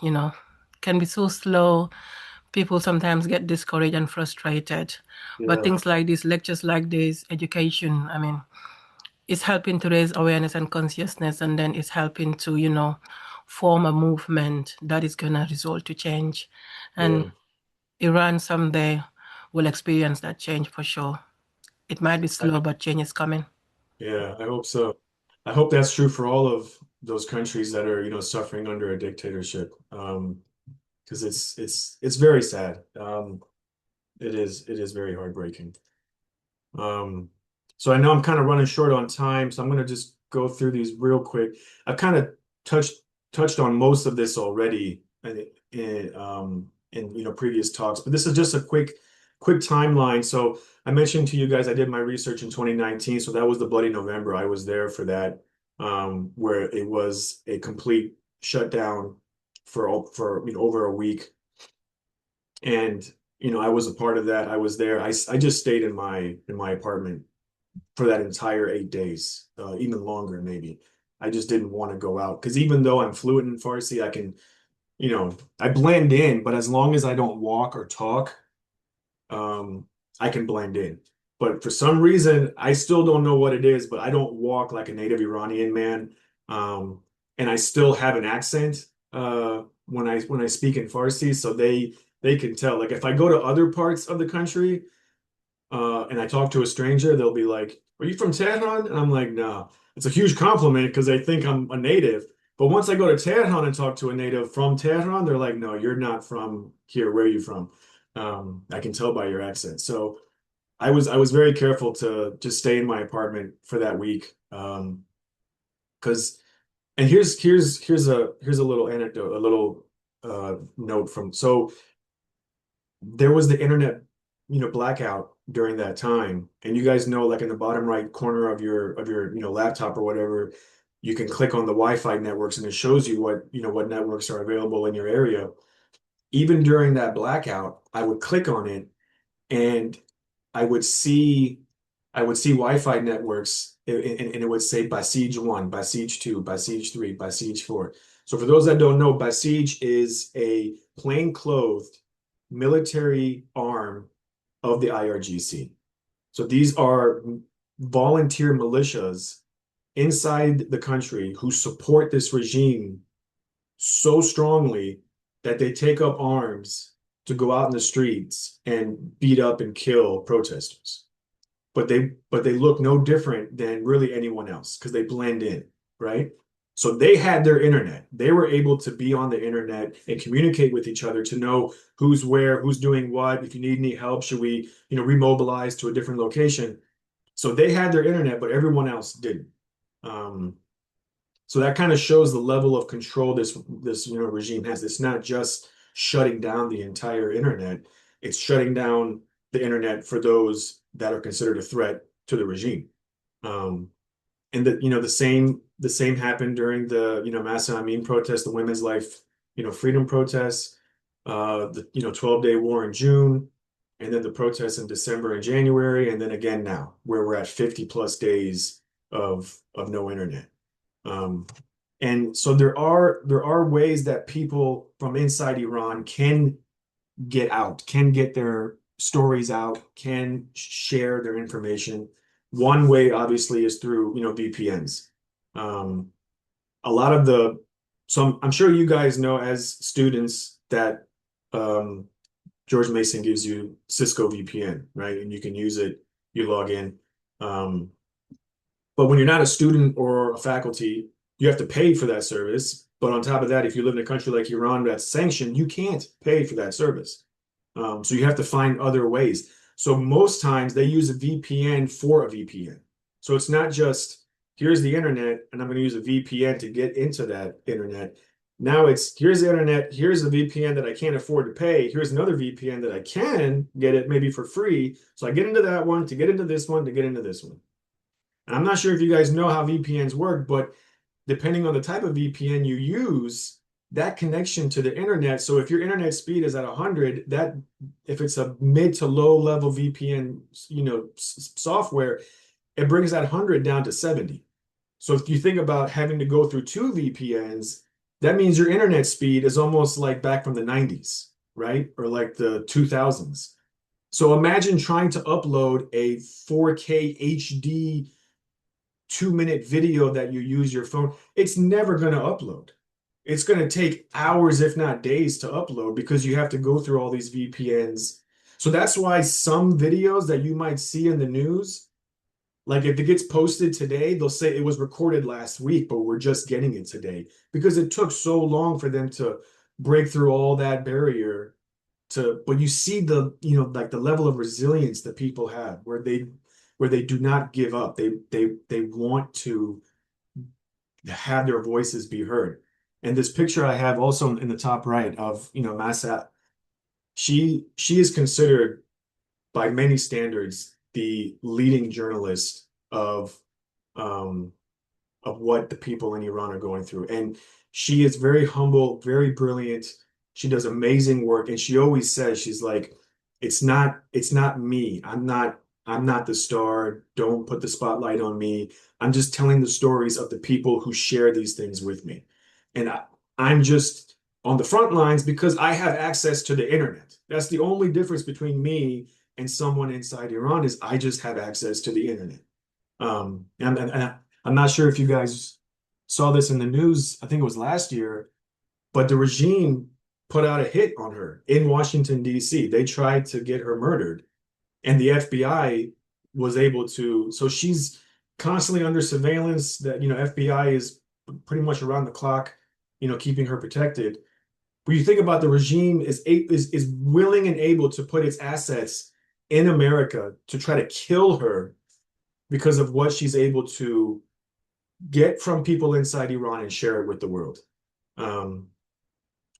so slow. People sometimes get discouraged and frustrated. But yeah, things like this, lectures like this, education, I mean, it's helping to raise awareness and consciousness, and then it's helping to, form a movement that is going to result to change. And yeah. Iran someday will experience that change for sure. It might be I, slow, but change is coming. yeah, I hope so. I hope that's true for all of those countries that are, suffering under a dictatorship. Because it's very sad. It is very heartbreaking. Um, so I know I'm kind of running short on time, so I'm going to just go through these real quick. I've kind of touched touched on most of this already in previous talks, but this is just a quick timeline. So I mentioned to you guys I did my research in 2019, so that was the Bloody November. I was there for that, where it was a complete shutdown for over a week. And I was a part of that. I was there. I just stayed in my apartment for that entire 8 days, even longer maybe. I just didn't want to go out because even though I'm fluent in Farsi, I can, I blend in, but as long as I don't walk or talk, um, I can blend in. But for some reason, I still don't know what it is, but I don't walk like a native Iranian man. Um, and I still have an accent when I speak in Farsi, so they can tell. Like if I go to other parts of the country, and I talk to a stranger, they'll be like, "Are you from Tehran?" And I'm like, "No." It's a huge compliment because they think I'm a native. But once I go to Tehran and talk to a native from Tehran, they're like, "No, you're not from here. Where are you from?" I can tell by your accent. So I was very careful to just stay in my apartment for that week. Because and here's a little anecdote, a little note from so there was the internet, blackout during that time. And you guys know, like in the bottom right corner of your, laptop or whatever, you can click on the Wi-Fi networks and it shows you what networks are available in your area. Even during that blackout, I would click on it and I would see I would see Wi-Fi networks and it would say Besiege 1, Besiege 2, Besiege 3, Besiege 4. So for those that don't know, Besiege is a plainclothed military arm of the IRGC. So these are volunteer militias inside the country who support this regime so strongly that they take up arms to go out in the streets and beat up and kill protesters. But they look no different than really anyone else because they blend in, right? So they had their internet. They were able to be on the internet and communicate with each other to know who's where, who's doing what. If you need any help, should we, remobilize to a different location? So they had their internet, but everyone else didn't. Um, so that kind of shows the level of control this regime has. It's not just shutting down the entire internet. It's shutting down the internet for those that are considered a threat to the regime. Um, and the same happened during the Masa Amin protest, the women's life freedom protests, the 12-day war in June, and then the protests in December and January, and then again now, where we're at 50 plus days of no internet. Um, and so there are ways that people from inside Iran can get out, can get their stories out, can share their information. One way, obviously, is through VPNs. Um, a lot of the so I'm sure you guys know as students that um, George Mason gives you Cisco VPN, right? And you can use it, you log in. Um, but when you're not a student or a faculty, you have to pay for that service. But on top of that, if you live in a country like Iran that's sanctioned, you can't pay for that service. So you have to find other ways. So most times they use a VPN for a VPN. So it's not just here's the internet and I'm going to use a VPN to get into that internet. Now it's here's the internet, here's a VPN that I can't afford to pay. Here's another VPN that I can get it maybe for free. So I get into that one to get into this one to get into this one. And I'm not sure if you guys know how VPNs work, but depending on the type of VPN you use, that connection to the internet. So if your internet speed is at 100, that if it's a mid to low level VPN, software, it brings that 100 down to 70. So if you think about having to go through two VPNs, that means your internet speed is almost like back from the 90s, right? Or like the 2000s. So imagine trying to upload a 4K HD 2-minute video that you use your phone. It's never going to upload. It's going to take hours, if not days, to upload because you have to go through all these VPNs. So that's why some videos that you might see in the news, like if it gets posted today, they'll say it was recorded last week, but we're just getting it today because it took so long for them to break through all that barrier but you see like the level of resilience that people have where they do not give up. They want to have their voices be heard. And this picture I have also in the top right of Masa, she is considered by many standards the leading journalist um, of what the people in Iran are going through. And she is very humble, very brilliant. She does amazing work. And she always says, she's like, it's not me. I'm not the star. Don't put the spotlight on me. I'm just telling the stories of the people who share these things with me. And I'm just on the front lines because I have access to the internet. That's the only difference between me and someone inside Iran is I just have access to the internet. And I'm not sure if you guys saw this in the news. I think it was last year, but the regime put out a hit on her in Washington, D.C. They tried to get her murdered, and the FBI was able to. So she's constantly under surveillance. That FBI is pretty much around the clock, keeping her protected. But you think about the regime is willing and able to put its assets in America to try to kill her because of what she's able to get from people inside Iran and share it with the world. Um,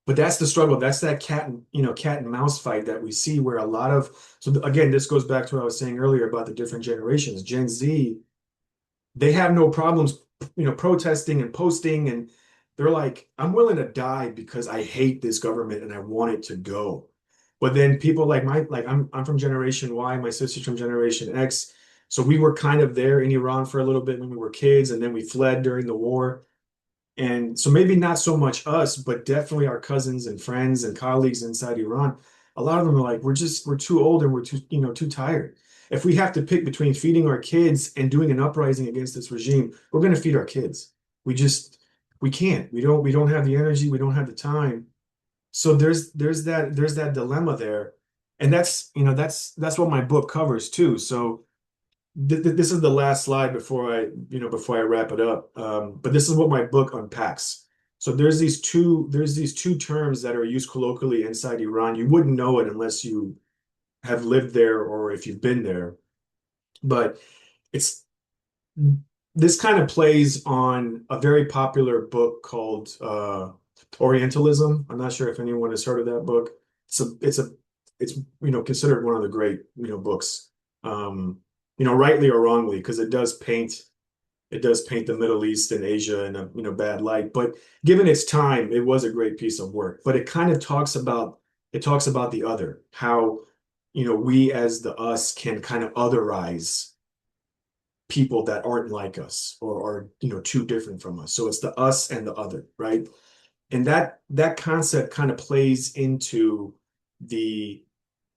but that's the struggle. That's that cat and mouse fight that we see where a lot of, so again, this goes back to what I was saying earlier about the different generations. Gen Z, they have no problems, protesting and posting, and they're like, I'm willing to die because I hate this government and I want it to go. But then people I'm from Generation Y, my sister's from Generation X. So we were kind of there in Iran for a little bit when we were kids, and then we fled during the war. And so maybe not so much us, but definitely our cousins and friends and colleagues inside Iran. a lot of them are like, we're too old and we're too tired. If we have to pick between feeding our kids and doing an uprising against this regime, we're going to feed our kids. We just we can't. We don't have the energy. We don't have the time. So there's that dilemma there, and that's what my book covers too. So this is the last slide before I wrap it up. But this is what my book unpacks. So there's these two terms that are used colloquially inside Iran. You wouldn't know it unless you have lived there or if you've been there. But it's this kind of plays on a very popular book called Orientalism. I'm not sure if anyone has heard of that book. It's considered one of the great books. Rightly or wrongly, because it does paint the Middle East and Asia in a bad light. But given its time, it was a great piece of work. But it kind of talks about the other, how we as the us can kind of otherize people that aren't like us or are too different from us. So it's the us and the other, right? And that concept kind of plays into the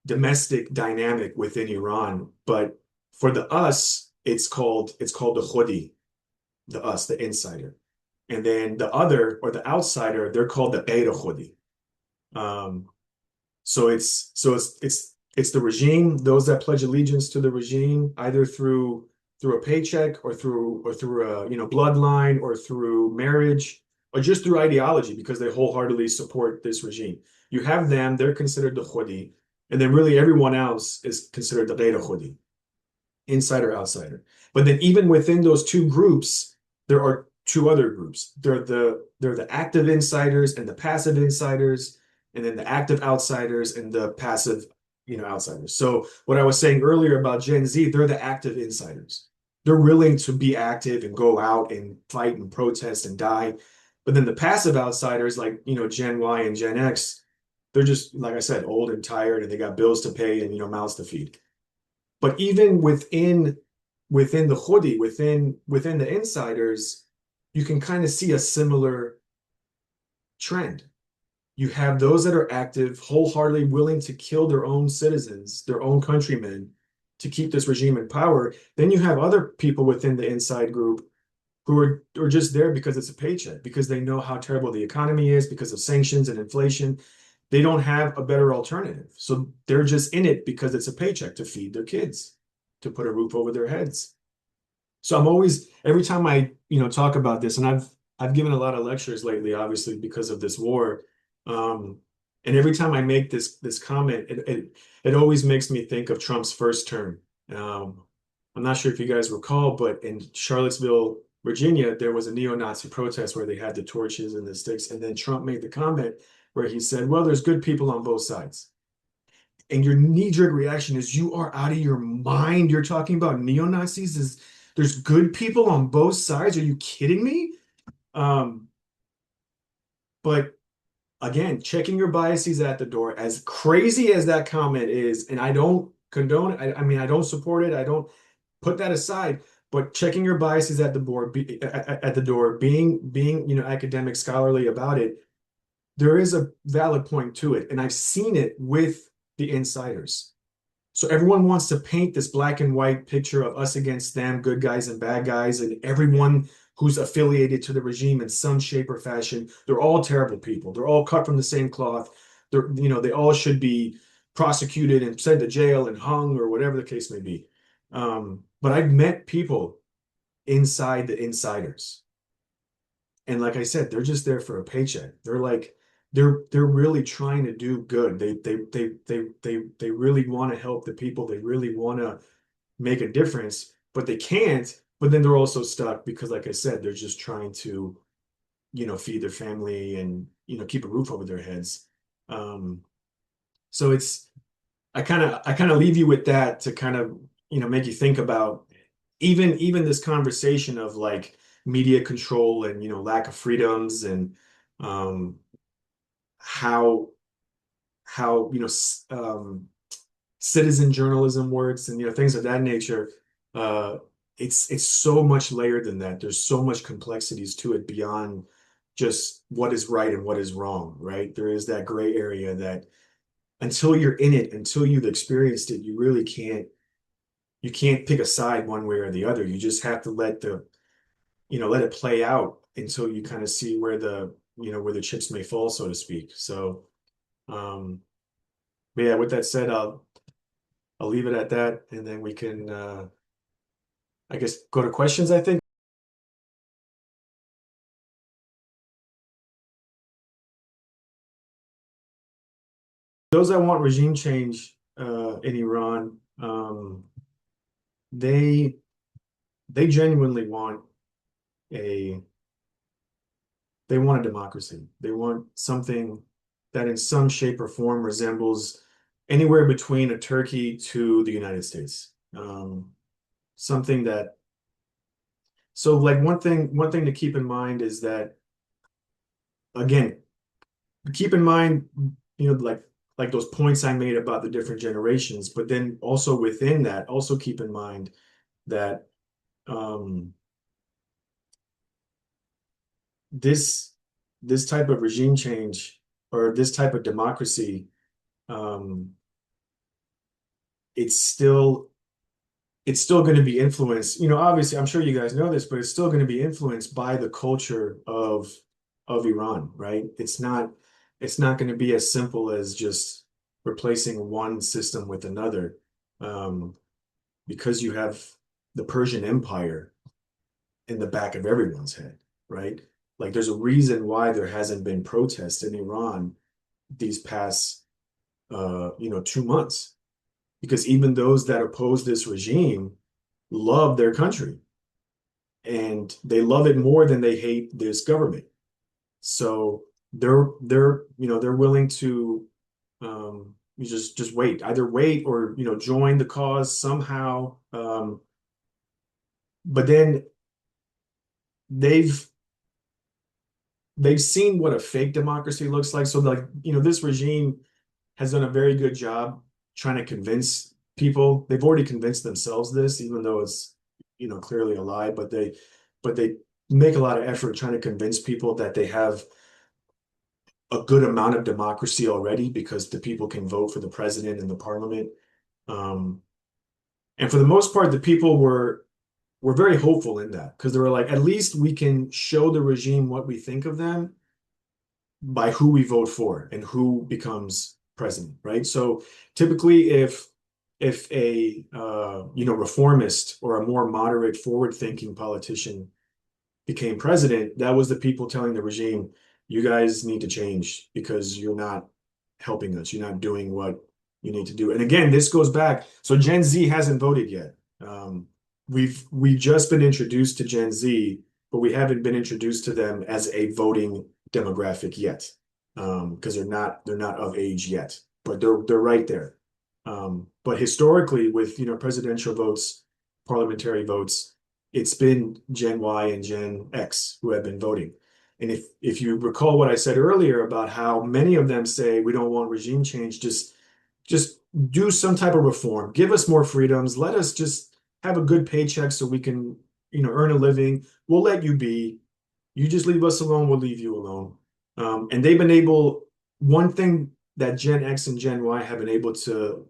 domestic dynamic within Iran. But for the us, it's called the Khodi, the us, the insider. And then the other or the outsider, they're called the Beta Khodi. Um, so it's the regime, those that pledge allegiance to the regime, either through a paycheck or through a bloodline or through marriage or just through ideology because they wholeheartedly support this regime. You have them, they're considered the Khodi, and then really everyone else is considered the Beta Khodi, insider, outsider. But then even within those two groups, there are two other groups. They're the active insiders and the passive insiders, and then the active outsiders and the passive, outsiders. So what I was saying earlier about Gen Z, they're the active insiders. They're willing to be active and go out and fight and protest and die. But then the passive outsiders, like, Gen Y and Gen X, they're just, like I said, old and tired and they got bills to pay and, mouths to feed. But even within the Khodi, within the insiders, you can kind of see a similar trend. You have those that are active, wholeheartedly willing to kill their own citizens, their own countrymen, to keep this regime in power. Then you have other people within the inside group who are just there because it's a paycheck, because they know how terrible the economy is, because of sanctions and inflation. They don't have a better alternative. So they're just in it because it's a paycheck to feed their kids, to put a roof over their heads. So I'm always, every time I, talk about this, and I've given a lot of lectures lately, obviously, because of this war. Um, and every time I make this comment, it always makes me think of Trump's first term. Um, I'm not sure if you guys recall, but in Charlottesville, Virginia, there was a neo-Nazi protest where they had the torches and the sticks, and then Trump made the comment where he said, "Well, there's good people on both sides." And your knee-jerk reaction is, "You are out of your mind. You're talking about neo-Nazis? There's good people on both sides? Are you kidding me?" Um, but again, checking your biases at the door, as crazy as that comment is, and I don't condone it. I mean, I don't support it. I don't put that aside. But checking your biases at the door, being academic, scholarly about it, there is a valid point to it, and I've seen it with the insiders. So everyone wants to paint this black and white picture of us against them, good guys and bad guys, and everyone who's affiliated to the regime in some shape or fashion. They're all terrible people. They're all cut from the same cloth. They all should be prosecuted and sent to jail and hung or whatever the case may be. But I've met people inside the insiders. And like I said, they're just there for a paycheck. They're really trying to do good. They really want to help the people. They really want to make a difference, but they can't. But then they're also stuck because, like I said, they're just trying to, feed their family and, keep a roof over their heads. Um, so I kind of leave you with that to kind of, make you think about even this conversation of like media control and, lack of freedoms and um, how citizen journalism works and things of that nature. Uh, it's so much layered than that. There's so much complexities to it beyond just what is right and what is wrong, right? There is that gray area that until you're in it, until you've experienced it, you really can't pick a side one way or the other. You just have to let it play out until you kind of see where the chips may fall, so to speak. So, um, but yeah, with that said, I'll leave it at that, and then we can, I guess, go to questions, I think. Those that want regime change in Iran, they they genuinely want a they want a democracy. They want something that in some shape or form resembles anywhere between a Turkey to the United States. Something that so like one thing to keep in mind is that again, keep in mind, like those points I made about the different generations, but then also within that, also keep in mind that um, this this type of regime change or this type of democracy, um, it's still it's still going to be influenced. Obviously, I'm sure you guys know this, but it's still going to be influenced by the culture of Iran, right? It's not going to be as simple as just replacing one system with another, um, because you have the Persian Empire in the back of everyone's head, right? Like there's a reason why there hasn't been protests in Iran these past 2 months, because even those that oppose this regime love their country and they love it more than they hate this government. So they're willing to you just wait, either wait or join the cause somehow. But then they've they've seen what a fake democracy looks like. So like this regime has done a very good job trying to convince people. They've already convinced themselves this, even though it's clearly a lie. But they make a lot of effort trying to convince people that they have a good amount of democracy already because the people can vote for the president and the parliament. Um, and for the most part, the people were very hopeful in that because they were like, at least we can show the regime what we think of them by who we vote for and who becomes president, right? So typically, if a reformist or a more moderate, forward-thinking politician became president, that was the people telling the regime, you guys need to change because you're not helping us. You're not doing what you need to do. And again, this goes back. So Gen Z hasn't voted yet. We've just been introduced to Gen Z, but we haven't been introduced to them as a voting demographic yet, because they're not of age yet, but they're right there. But historically, with presidential votes, parliamentary votes, it's been Gen Y and Gen X who have been voting. And if you recall what I said earlier about how many of them say we don't want regime change, just do some type of reform, give us more freedoms, let us just have a good paycheck so we can earn a living. We'll let you be. You just leave us alone, we'll leave you alone. And they've been able, one thing that Gen X and Gen Y have been able to,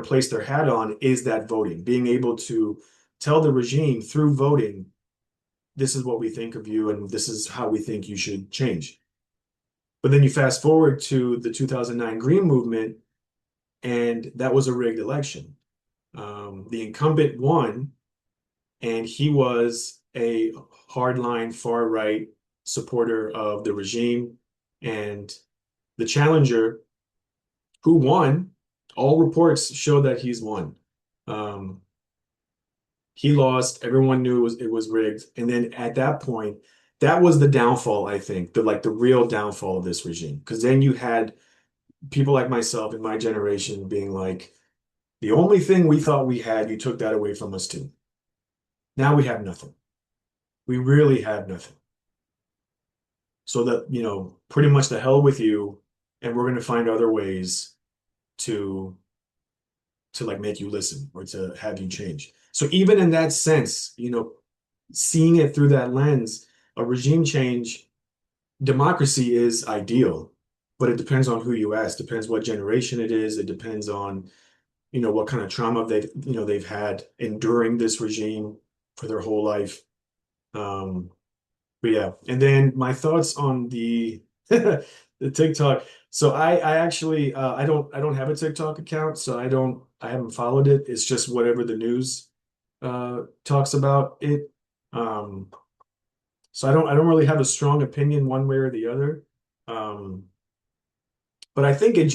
place their hat on is that voting, being able to tell the regime through voting, this is what we think of you and this is how we think you should change. But then you fast forward to the 2009 Green Movement, and that was a rigged election. The incumbent won, and he was a hardline far right supporter of the regime. And the challenger, who won, all reports show that he's won. Um, he lost. Everyone knew it was rigged. And then at that point, that was the downfall, I think, the real downfall of this regime. Because then you had people like myself in my generation being like, the only thing we thought we had, you took that away from us too. Now we have nothing. We really have nothing. So that, pretty much the hell with you, and we're going to find other ways to like make you listen or to have you change. So even in that sense, seeing it through that lens, a regime change democracy is ideal. but it depends on who you ask. Depends what generation it is. It depends on, what kind of trauma they've had enduring this regime for their whole life. Um, but yeah, and then my thoughts on the the TikTok. So I actually I don't have a TikTok account, so I haven't followed it. It's just whatever the news talks about it. Um, so I don't really have a strong opinion one way or the other. Um, but I think it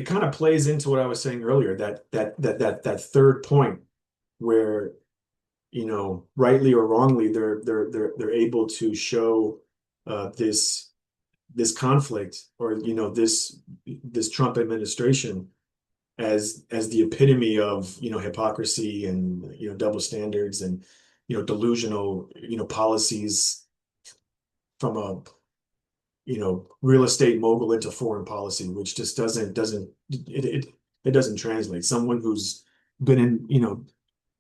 kind of plays into what I was saying earlier, that third point where, rightly or wrongly, they're able to show this conflict, or this Trump administration as the epitome of hypocrisy and double standards and delusional policies from a real estate mogul into foreign policy, which just it doesn't translate. Someone who's been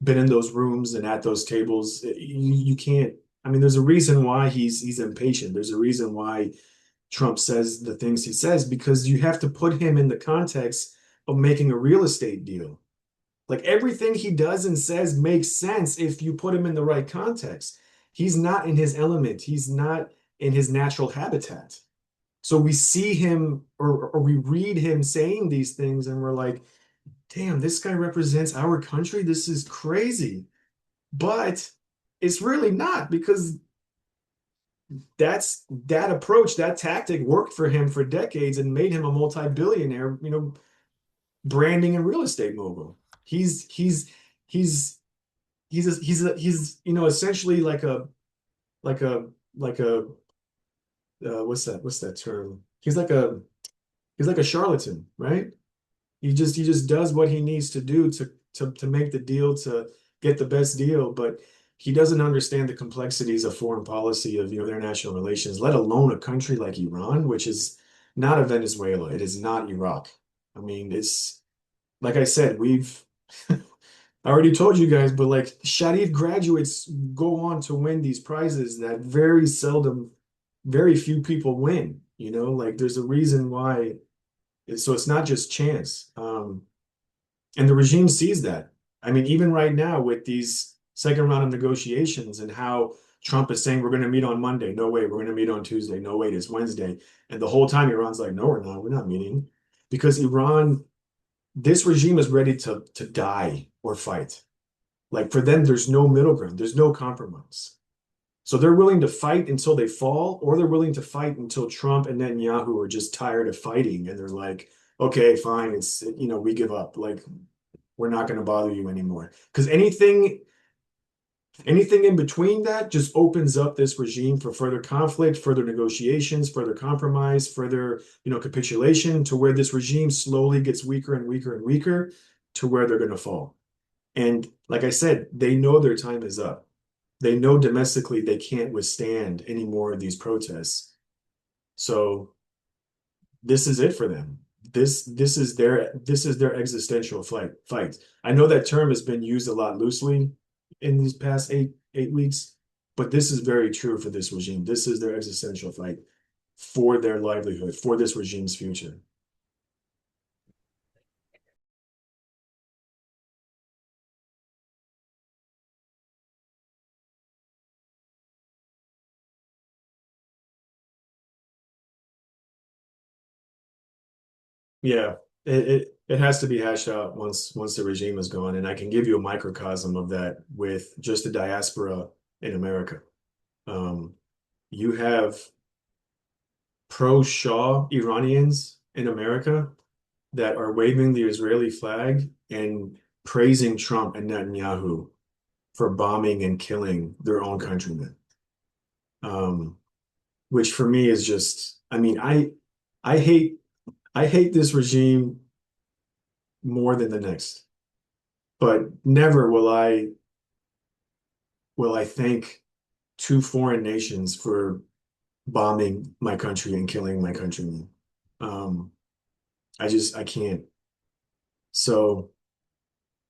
in those rooms and at those tables, you can't. I mean, there's a reason why he's impatient. There's a reason why Trump says the things he says, because you have to put him in the context of making a real estate deal. Like, everything he does and says makes sense if you put him in the right context. He's not in his element. He's not in his natural habitat. So we see him, or we read him saying these things, and we're like, damn, this guy represents our country. This is crazy. But it's really not, because that approach, that tactic worked for him for decades and made him a multi-billionaire, branding and real estate mogul. He's essentially like a like a what's that term? He's like a charlatan, right? He just does what he needs to do to make the deal, to get the best deal, but he doesn't understand the complexities of foreign policy, of international relations, let alone a country like Iran, which is not a Venezuela. It is not Iraq. I mean, it's like I said, I already told you guys, but like, Sharif graduates go on to win these prizes that very few people win. Like, there's a reason why. So it's not just chance. And the regime sees that. I mean, even right now with these second round of negotiations, and how Trump is saying we're going to meet on Monday. No way, we're going to meet on Tuesday. No, wait, it's Wednesday. And the whole time Iran's like, no, we're not. We're not meeting, because this regime is ready to die or fight. Like, for them, there's no middle ground. There's no compromise. So they're willing to fight until they fall, or they're willing to fight until Trump and Netanyahu are just tired of fighting, and they're like, okay, fine, we give up. Like, we're not going to bother you anymore. Because anything in between that just opens up this regime for further conflict, further negotiations, further compromise, further, capitulation, to where this regime slowly gets weaker and weaker and weaker, to where they're going to fall. And like I said, they know their time is up. They know domestically they can't withstand any more of these protests. So this is it for them. This is their existential fight. I know that term has been used a lot loosely in these past eight weeks, but this is very true for this regime. This is their existential fight for their livelihood, for this regime's future. Yeah, it has to be hashed out once the regime is gone, and I can give you a microcosm of that with just the diaspora in America. Um, you have pro-Shah Iranians in America that are waving the Israeli flag and praising Trump and Netanyahu for bombing and killing their own countrymen. Um, which for me is just, I mean, I hate I hate this regime more than the next, but never will I thank two foreign nations for bombing my country and killing my countrymen. Um, I can't. So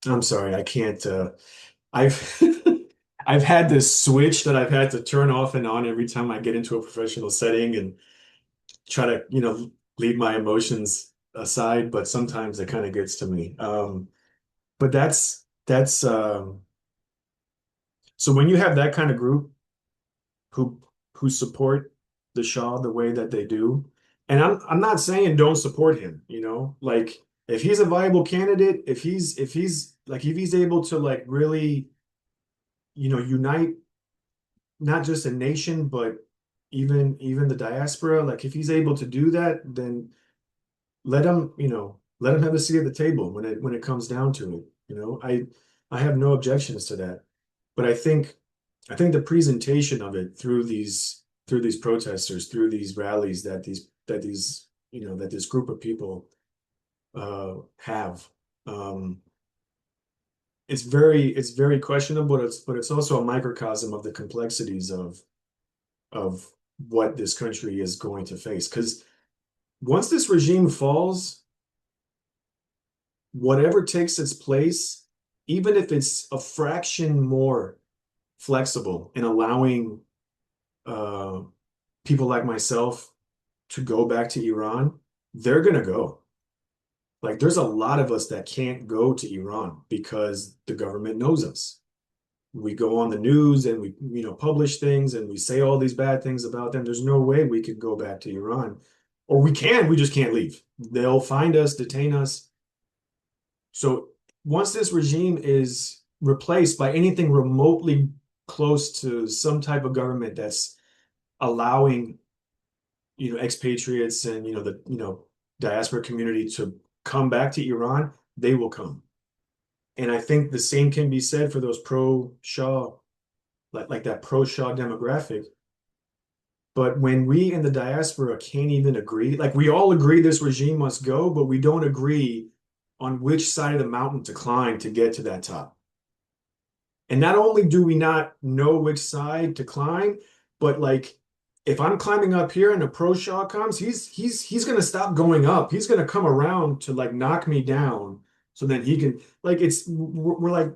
I'm sorry, I can't. I've I've had this switch that I've had to turn off and on every time I get into a professional setting and try to, leave my emotions aside, but sometimes it kind of gets to me. But that's so when you have that kind of group who support the Shah the way that they do, and I'm not saying don't support him, like if he's a viable candidate, if he's able to like really, unite not just a nation, but even the diaspora, like if he's able to do that, then let him have a seat at the table when it comes down to it. I have no objections to that. But I think the presentation of it through these protesters, through these rallies that this group of people have, it's very questionable, but it's also a microcosm of the complexities of what this country is going to face. Because once this regime falls, whatever takes its place, even if it's a fraction more flexible in allowing uh, people like myself to go back to Iran, they're gonna go. Like, there's a lot of us that can't go to Iran because the government knows us. We go on the news and we, publish things and we say all these bad things about them. There's no way we could go back to Iran. Or we just can't leave. They'll find us, detain us. So once this regime is replaced by anything remotely close to some type of government that's allowing, expatriates and, diaspora community to come back to Iran, they will come. And I think the same can be said for those pro-Shah, like that pro-Shah demographic. But when we in the diaspora can't even agree, like we all agree this regime must go, but we don't agree on which side of the mountain to climb to get to that top. And not only do we not know which side to climb, but like if I'm climbing up here and a pro Shaw comes, he's gonna stop going up. He's gonna come around to like knock me down so then he can like we're like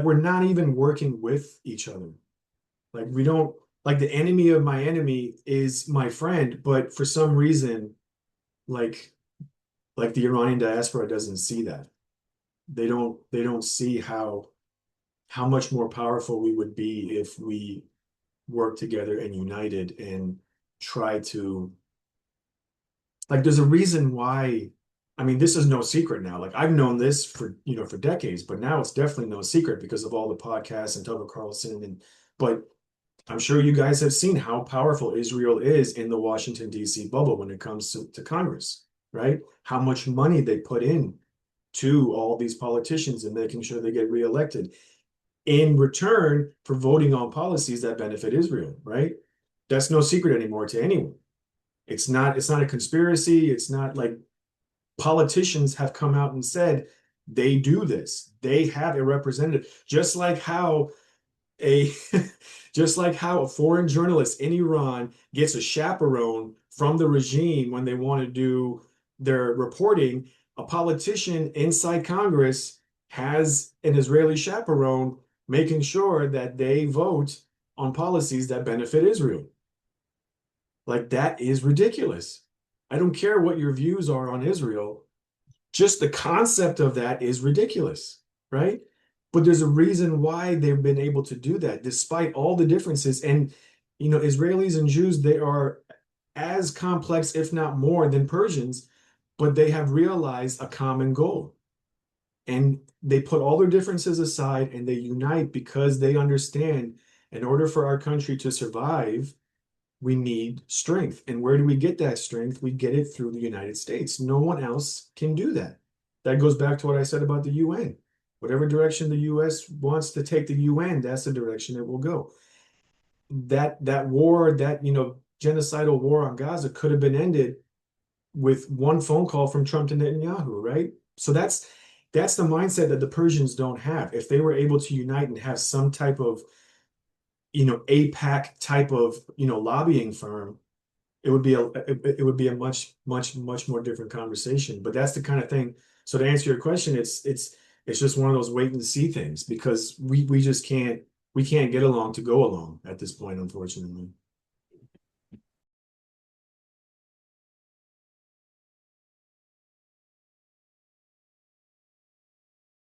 we're not even working with each other. Like we don't like the enemy of my enemy is my friend, but for some reason, like the Iranian diaspora doesn't see that. They don't see how much more powerful we would be if we work together and united and try to like there's a reason why. I mean, this is no secret now. Like I've known this for decades, but now it's definitely no secret because of all the podcasts and Tucker Carlson and but I'm sure you guys have seen how powerful Israel is in the Washington, D.C. bubble when it comes to Congress, right? How much money they put in to all these politicians and making sure they get reelected in return for voting on policies that benefit Israel, right? That's no secret anymore to anyone. It's not a conspiracy. It's not like politicians have come out and said they do this. They have a representative, a just like how a foreign journalist in Iran gets a chaperone from the regime when they want to do their reporting, a politician inside Congress has an Israeli chaperone making sure that they vote on policies that benefit Israel. Like that is ridiculous. I don't care what your views are on Israel. Just the concept of that is ridiculous, right? But there's a reason why they've been able to do that despite all the differences. And, Israelis and Jews, they are as complex, if not more, than Persians, but they have realized a common goal. And they put all their differences aside and they unite because they understand in order for our country to survive, we need strength. And where do we get that strength? We get it through the United States. No one else can do that. That goes back to what I said about the UN. Whatever direction the US wants to take the UN, that's the direction it will go. That war, that genocidal war on Gaza could have been ended with one phone call from Trump to Netanyahu, right? So that's the mindset that the Persians don't have. If they were able to unite and have some type of APAC type of lobbying firm, it would be a much more different conversation. But that's the kind of thing. So to answer your question, it's just one of those wait and see things because we just can't we can't get along to go along at this point, unfortunately.